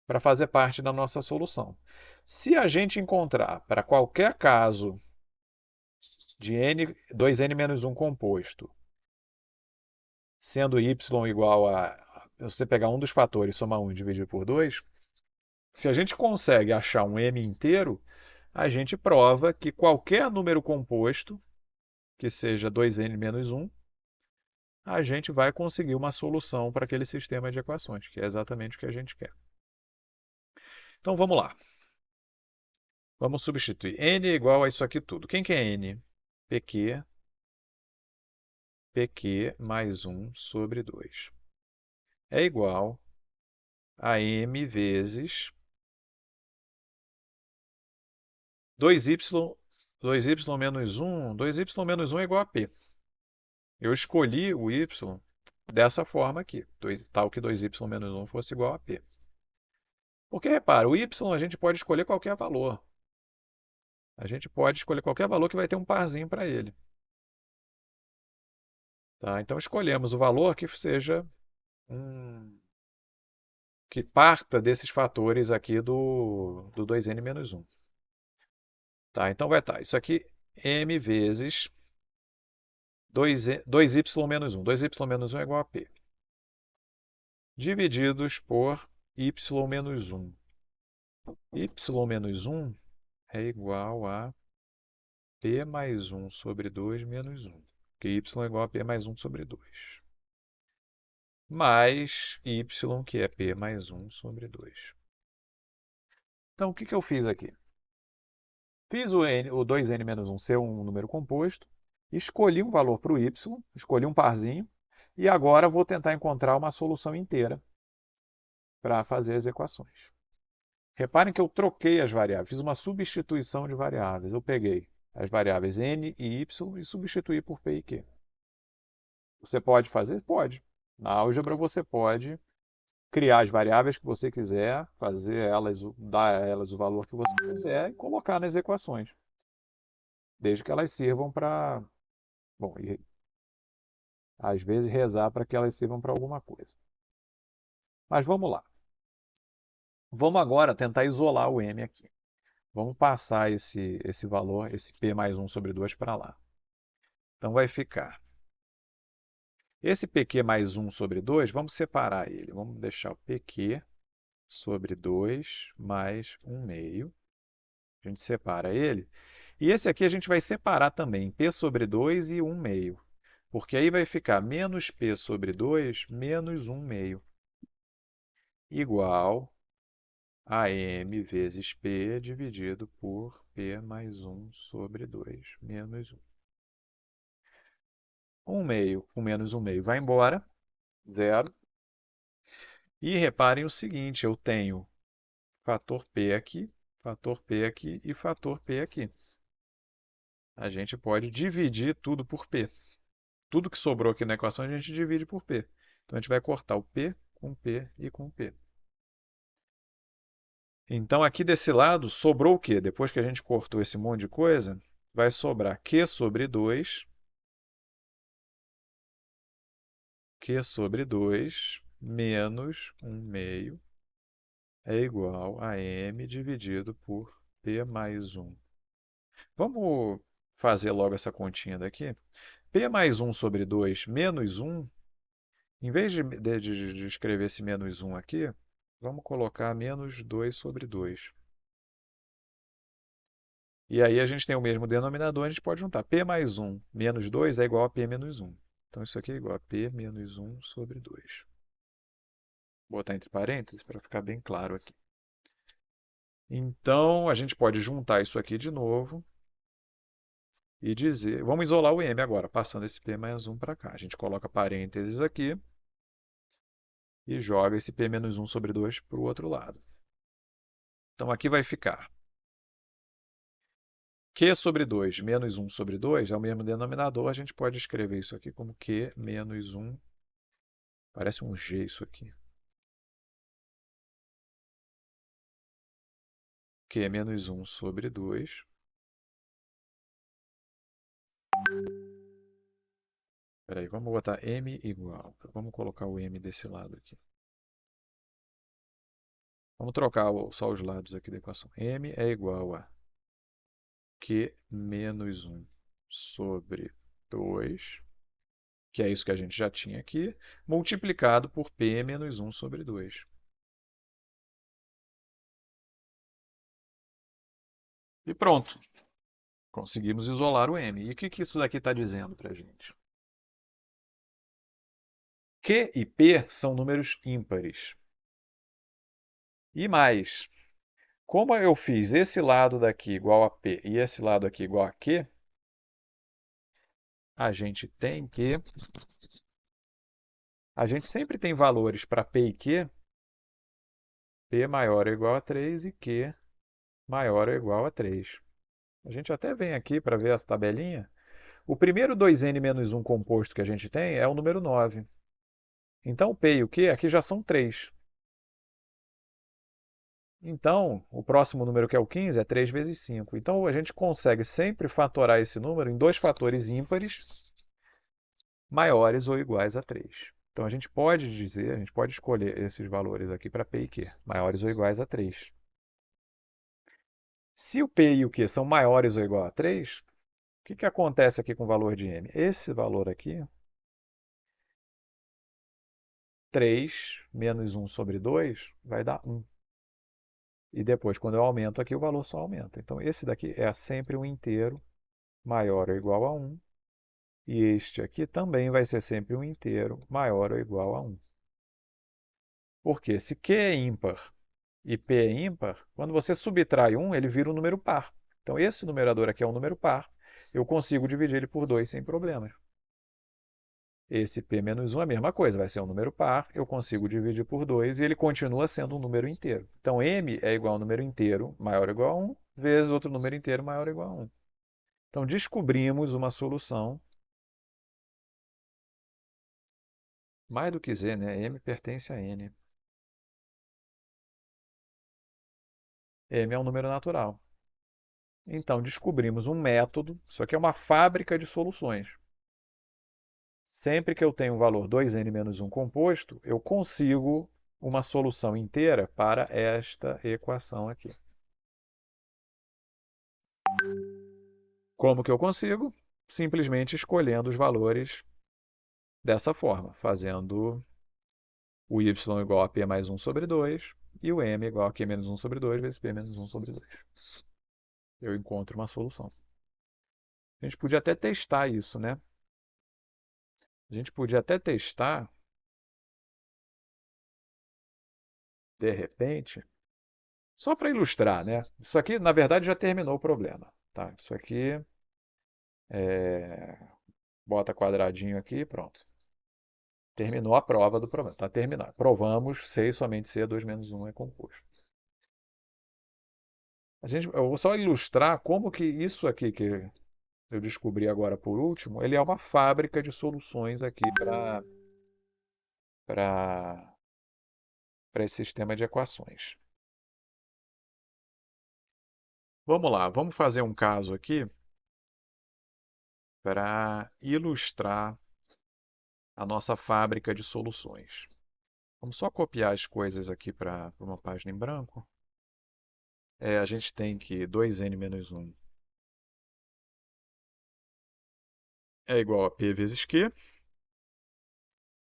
para fazer parte da nossa solução. Se a gente encontrar para qualquer caso de 2n menos 1 composto, sendo y igual a... Você pegar um dos fatores, somar 1 e dividir por 2, se a gente consegue achar um m inteiro, a gente prova que qualquer número composto, que seja 2n menos 1, a gente vai conseguir uma solução para aquele sistema de equações, que é exatamente o que a gente quer. Então vamos lá. Vamos substituir. N é igual a isso aqui tudo. Quem que é N? PQ mais 1 sobre 2. É igual a M vezes 2y, 2y menos 1. 2y menos 1 é igual a P. Eu escolhi o y dessa forma aqui, tal que 2y menos 1 fosse igual a P. Porque, repara, o y a gente pode escolher qualquer valor. A gente pode escolher qualquer valor que vai ter um parzinho para ele. Tá? Então, escolhemos o valor que seja que parta desses fatores aqui do 2n menos 1. Tá? Então, vai estar isso aqui, m vezes 2y menos 1. 2y menos 1 é igual a P. Divididos por y menos 1. Y menos 1 é igual a P mais 1 sobre 2 menos 1. Porque y é igual a P mais 1 sobre 2. Mais y, que é P mais 1 sobre 2. Então, o que eu fiz aqui? Fiz o 2n menos 1 ser um número composto, escolhi um valor para o y, escolhi um parzinho, e agora vou tentar encontrar uma solução inteira para fazer as equações. Reparem que eu troquei as variáveis, fiz uma substituição de variáveis. Eu peguei as variáveis n e y e substituí por p e q. Você pode fazer? Pode. Na álgebra você pode criar as variáveis que você quiser, fazer elas, dar a elas o valor que você quiser e colocar nas equações, desde que elas sirvam para, bom, e às vezes rezar para que elas sirvam para alguma coisa. Mas vamos lá. Vamos agora tentar isolar o m aqui. Vamos passar esse valor, esse p mais 1 sobre 2 para lá. Então vai ficar. Esse pq mais 1 sobre 2, vamos separar ele. Vamos deixar o pq sobre 2 mais 1 meio. A gente separa ele. E esse aqui a gente vai separar também, p sobre 2 e 1 meio. Porque aí vai ficar menos p sobre 2 menos 1 meio. Igual a m vezes p dividido por p mais 1 sobre 2 menos 1. 1 meio com menos 1 meio vai embora, zero. E reparem o seguinte, eu tenho fator p aqui e fator p aqui. A gente pode dividir tudo por p. Tudo que sobrou aqui na equação a gente divide por p. Então a gente vai cortar o p com p e com p. Então aqui desse lado sobrou o quê? Depois que a gente cortou esse monte de coisa, vai sobrar q sobre 2, menos 1 meio é igual a m dividido por p mais 1. Vamos fazer logo essa continha daqui. P mais 1 sobre 2 menos 1, em vez de escrever esse menos 1 aqui, vamos colocar menos 2 sobre 2. E aí a gente tem o mesmo denominador, a gente pode juntar. P mais 1 menos 2 é igual a P menos 1. Então isso aqui é igual a P menos 1 sobre 2. Vou botar entre parênteses para ficar bem claro aqui. Então a gente pode juntar isso aqui de novo e dizer... Vamos isolar o m agora, passando esse P mais 1 para cá. A gente coloca parênteses aqui e joga esse P menos 1 sobre 2 para o outro lado. Então aqui vai ficar Q sobre 2 menos 1 sobre 2 é o mesmo denominador, a gente pode escrever isso aqui como Q menos 1. Parece um G isso aqui. Q menos 1 sobre 2. Espera aí, vamos botar M igual. Vamos colocar o M desse lado aqui. Vamos trocar só os lados aqui da equação. M é igual a Q menos 1 sobre 2, que é isso que a gente já tinha aqui, multiplicado por P menos 1 sobre 2. E pronto. Conseguimos isolar o M. E o que isso daqui está dizendo para a gente? Q e P são números ímpares. E mais, como eu fiz esse lado daqui igual a P e esse lado aqui igual a Q, a gente tem que... A gente sempre tem valores para P e Q, P maior ou igual a 3 e Q maior ou igual a 3. A gente até vem aqui para ver essa tabelinha. O primeiro 2n menos 1 composto que a gente tem é o número 9. Então, o P e o Q aqui já são 3. Então, o próximo número, que é o 15, é 3 vezes 5. Então, a gente consegue sempre fatorar esse número em dois fatores ímpares maiores ou iguais a 3. Então, a gente pode dizer, a gente pode escolher esses valores aqui para P e Q, maiores ou iguais a 3. Se o P e o Q são maiores ou igual a 3, o que acontece aqui com o valor de M? Esse valor aqui, 3 menos 1 sobre 2, vai dar 1. E depois, quando eu aumento aqui, o valor só aumenta. Então, esse daqui é sempre um inteiro maior ou igual a 1. E este aqui também vai ser sempre um inteiro maior ou igual a 1. Porque se Q é ímpar e P é ímpar, quando você subtrai 1, ele vira um número par. Então, esse numerador aqui é um número par. Eu consigo dividir ele por 2 sem problemas. Esse p menos 1 é a mesma coisa, vai ser um número par, eu consigo dividir por 2 e ele continua sendo um número inteiro. Então m é igual a um número inteiro maior ou igual a 1, vezes outro número inteiro maior ou igual a 1. Então descobrimos uma solução, mais do que z, né? M pertence a n. M é um número natural. Então descobrimos um método, isso aqui é uma fábrica de soluções. Sempre que eu tenho um valor 2n menos 1 composto, eu consigo uma solução inteira para esta equação aqui. Como que eu consigo? Simplesmente escolhendo os valores dessa forma, fazendo o y igual a p mais 1 sobre 2 e o m igual a q menos 1 sobre 2 vezes p menos 1 sobre 2. Eu encontro uma solução. A gente podia até testar isso, né? A gente podia até testar, de repente, só para ilustrar, né? Isso aqui, na verdade, já terminou o problema. Tá? Isso aqui bota quadradinho aqui e pronto. Terminou a prova do problema. Está terminado. Provamos C e somente C, 2 menos 1 é composto. Eu vou só ilustrar como que isso aqui que eu descobri agora por último, ele é uma fábrica de soluções aqui para esse sistema de equações. Vamos lá, vamos fazer um caso aqui para ilustrar a nossa fábrica de soluções. Vamos só copiar as coisas aqui para uma página em branco. A gente tem que 2n menos 1 é igual a p vezes q.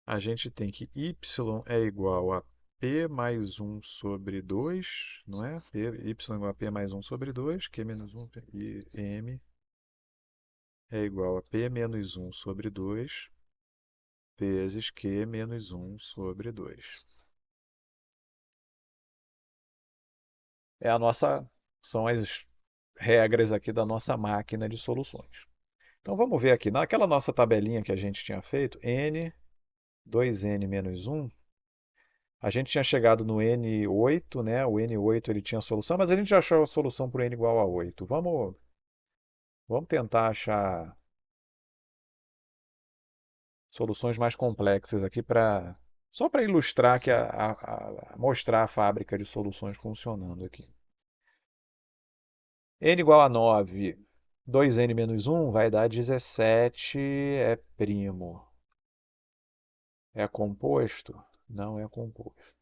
A gente tem que y é igual a p mais 1 sobre 2, não é? Y é igual a p mais 1 sobre 2, q menos 1 e m é igual a p menos 1 sobre 2 vezes q menos 1 sobre 2. São as regras aqui da nossa máquina de soluções. Então vamos ver aqui, naquela nossa tabelinha que a gente tinha feito, n, 2n menos 1, a gente tinha chegado no n8, né? O n8 ele tinha solução, mas a gente já achou a solução para o n igual a 8. Vamos tentar achar soluções mais complexas aqui para só para ilustrar que mostrar a fábrica de soluções funcionando aqui. N igual a 9, 2n menos 1 vai dar 17, é primo. É composto? Não é composto.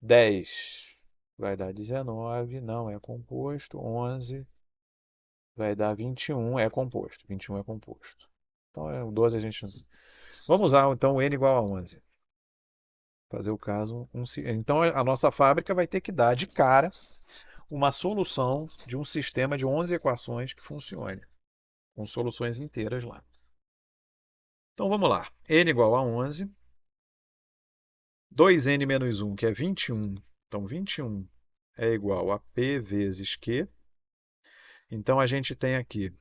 10 vai dar 19, não é composto. 11 vai dar 21, é composto. 21 é composto. Então, o 12 a gente... Vamos usar, então, o n igual a 11. Fazer o caso... Então, a nossa fábrica vai ter que dar de cara uma solução de um sistema de 11 equações que funcione, com soluções inteiras lá. Então, vamos lá. N igual a 11. 2n menos 1, que é 21. Então, 21 é igual a p vezes q. Então, a gente tem aqui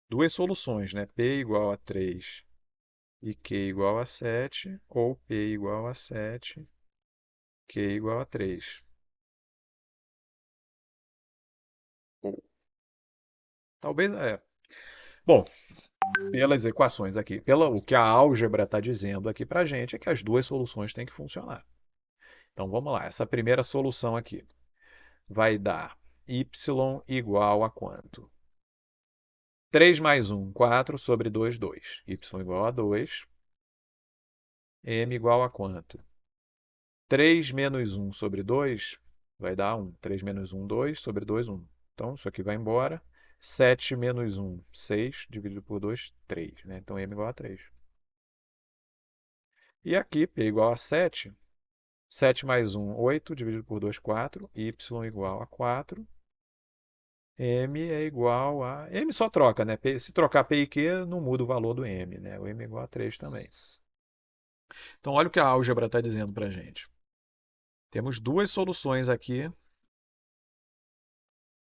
duas soluções, né? P igual a 3 e Q igual a 7, ou P igual a 7, Q igual a 3. Ou, talvez, Bom, pelas equações aqui, o que a álgebra está dizendo aqui para a gente é que as duas soluções têm que funcionar. Então, vamos lá. Essa primeira solução aqui vai dar y igual a quanto? 3 mais 1, 4 sobre 2, 2. Y igual a 2. M igual a quanto? 3 menos 1 sobre 2 vai dar 1. 3 menos 1, 2 sobre 2, 1. Então, isso aqui vai embora. 7 menos 1, 6, dividido por 2, 3. Né? Então, m igual a 3. E aqui, p igual a 7. 7 mais 1, 8, dividido por 2, 4. Y igual a 4. M é igual a... M só troca, né? Se trocar P e Q, não muda o valor do M, né? O M é igual a 3 também. Então, olha o que a álgebra está dizendo para a gente. Temos duas soluções aqui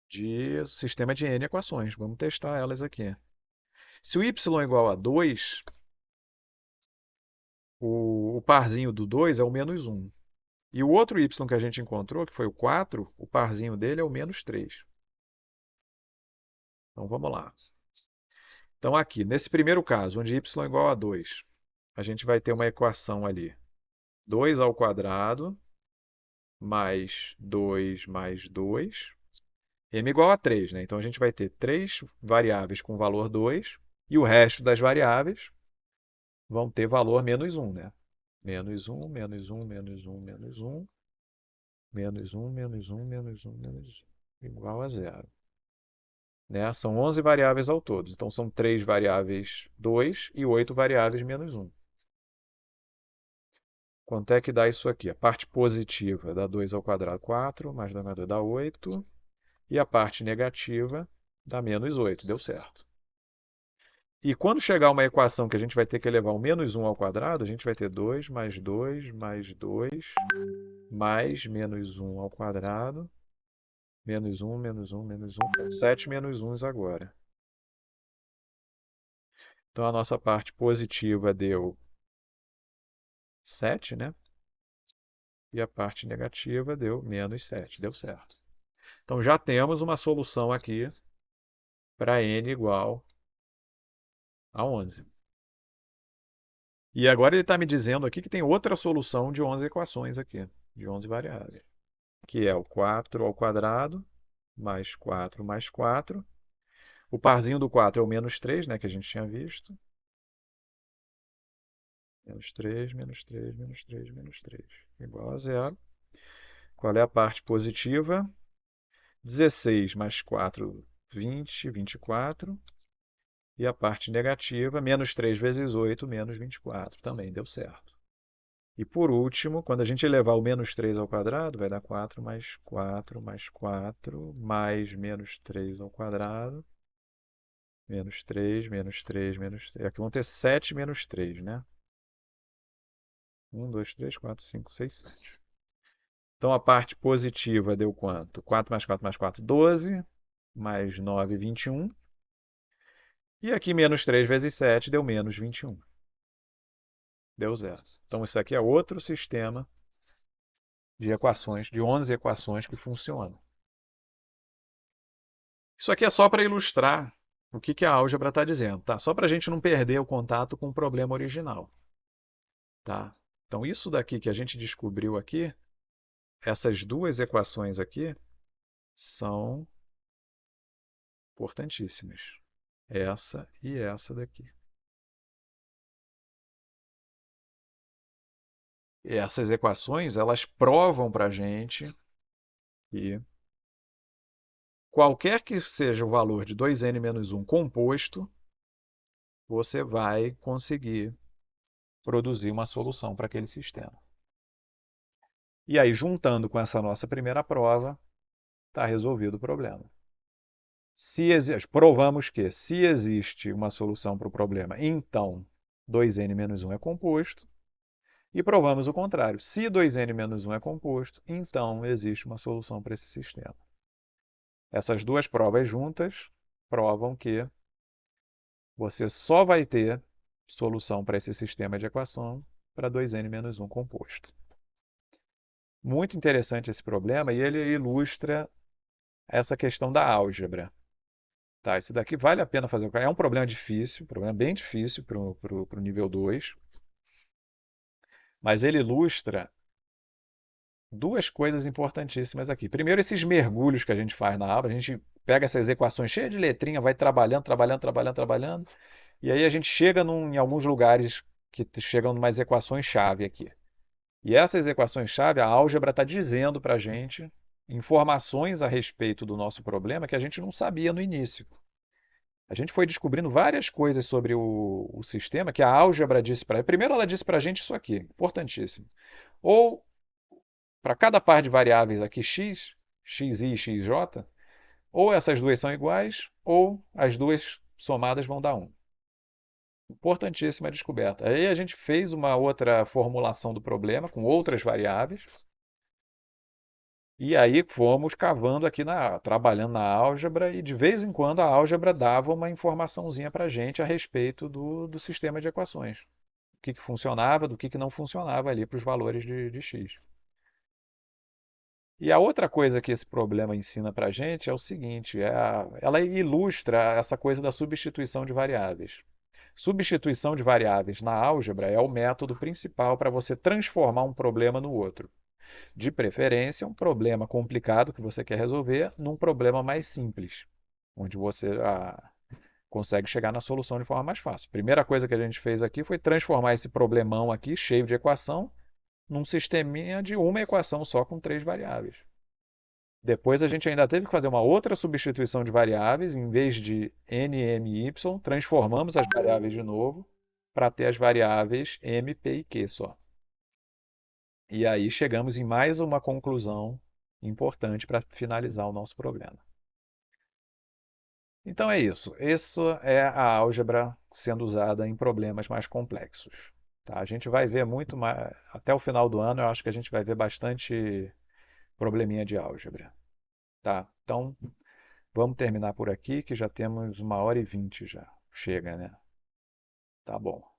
de sistema de n equações. Vamos testar elas aqui. Se o y é igual a 2, o parzinho do 2 é o menos um. E o outro y que a gente encontrou, que foi o 4, o parzinho dele é o menos 3. Então vamos lá. Então aqui, nesse primeiro caso, onde y é igual a 2, a gente vai ter uma equação ali. 2 ao quadrado mais 2 mais 2, m igual a 3, né? Então a gente vai ter três variáveis com valor 2 e o resto das variáveis vão ter valor menos um, né? Menos um, menos um, menos um, menos um, menos um, menos um, menos um, menos um, igual a zero. Né? São 11 variáveis ao todo. Então são 3 variáveis 2 e 8 variáveis menos um. Quanto é que dá isso aqui? A parte positiva dá 2 ao quadrado, 4, mais 2 mais 2 dá 8. E a parte negativa dá menos 8. Deu certo. E quando chegar uma equação que a gente vai ter que elevar o menos um ao quadrado, a gente vai ter 2 mais 2 mais 2 mais menos um ao quadrado, menos um menos um menos um, 7 menos 1 agora. Então a nossa parte positiva deu 7, né? E a parte negativa deu menos 7. Deu certo. Então já temos uma solução aqui para n igual a 11. E agora ele está me dizendo aqui que tem outra solução de 11 equações aqui, de 11 variáveis, que é o 4 ao quadrado mais 4 mais 4. O parzinho do 4 é o menos 3, né, que a gente tinha visto. Menos 3, menos 3, menos 3, menos 3, igual a zero. Qual é a parte positiva? 16 mais 4, 20, 24. E a parte negativa, menos 3 vezes 8, menos 24. Também deu certo. E por último, quando a gente elevar o menos 3 ao quadrado, vai dar 4 mais 4 mais 4, mais menos 3 ao quadrado. Menos 3, menos 3, menos 3. Aqui vão ter 7 menos 3, né? 1, 2, 3, 4, 5, 6, 7. Então a parte positiva deu quanto? 4 mais 4 mais 4, 12. Mais 9, 21. E aqui menos 3 vezes 7 deu menos 21. Deu zero. Então isso aqui é outro sistema de equações, de 11 equações que funcionam. Isso aqui é só para ilustrar o que a álgebra está dizendo, tá? Só para a gente não perder o contato com o problema original, tá? Então isso daqui que a gente descobriu aqui, essas duas equações aqui, são importantíssimas. Essa e essa daqui. E essas equações, elas provam para a gente que qualquer que seja o valor de 2n menos 1 composto, você vai conseguir produzir uma solução para aquele sistema. E aí, juntando com essa nossa primeira prova, está resolvido o problema. Provamos que se existe uma solução para o problema, então 2n menos 1 é composto. E provamos o contrário. Se 2n menos 1 é composto, então existe uma solução para esse sistema. Essas duas provas juntas provam que você só vai ter solução para esse sistema de equação para 2n menos 1 composto. Muito interessante esse problema e ele ilustra essa questão da álgebra. Tá, esse daqui vale a pena fazer. É um problema difícil, um problema bem difícil para o nível 2, mas ele ilustra duas coisas importantíssimas aqui. Primeiro, esses mergulhos que a gente faz na aula, a gente pega essas equações cheias de letrinha, vai trabalhando, trabalhando, trabalhando, trabalhando, e aí a gente chega em alguns lugares que chegam em umas equações-chave aqui. E essas equações-chave, a álgebra está dizendo para a gente informações a respeito do nosso problema que a gente não sabia no início. A gente foi descobrindo várias coisas sobre o sistema que a álgebra disse para a gente. Primeiro, ela disse para a gente isso aqui, importantíssimo. Ou, para cada par de variáveis aqui, x, xi e xj, ou essas duas são iguais, ou as duas somadas vão dar 1. Importantíssima descoberta. Aí a gente fez uma outra formulação do problema com outras variáveis. E aí fomos cavando aqui, trabalhando na álgebra, e de vez em quando a álgebra dava uma informaçãozinha para a gente a respeito do sistema de equações. que funcionava, do que não funcionava ali para os valores de x. E a outra coisa que esse problema ensina para a gente é o seguinte: ela ilustra essa coisa da substituição de variáveis. Substituição de variáveis na álgebra é o método principal para você transformar um problema no outro. De preferência, um problema complicado que você quer resolver num problema mais simples, onde você consegue chegar na solução de forma mais fácil. A primeira coisa que a gente fez aqui foi transformar esse problemão aqui, cheio de equação, num sisteminha de uma equação só com três variáveis. Depois a gente ainda teve que fazer uma outra substituição de variáveis, em vez de n, m e y, transformamos as variáveis de novo para ter as variáveis m, p e q só. E aí chegamos em mais uma conclusão importante para finalizar o nosso problema. Então é isso. Essa é a álgebra sendo usada em problemas mais complexos. Tá? A gente vai ver muito mais. Até o final do ano, eu acho que a gente vai ver bastante probleminha de álgebra. Tá? Então, vamos terminar por aqui, que já temos 1h20 já. Chega, né? Tá bom.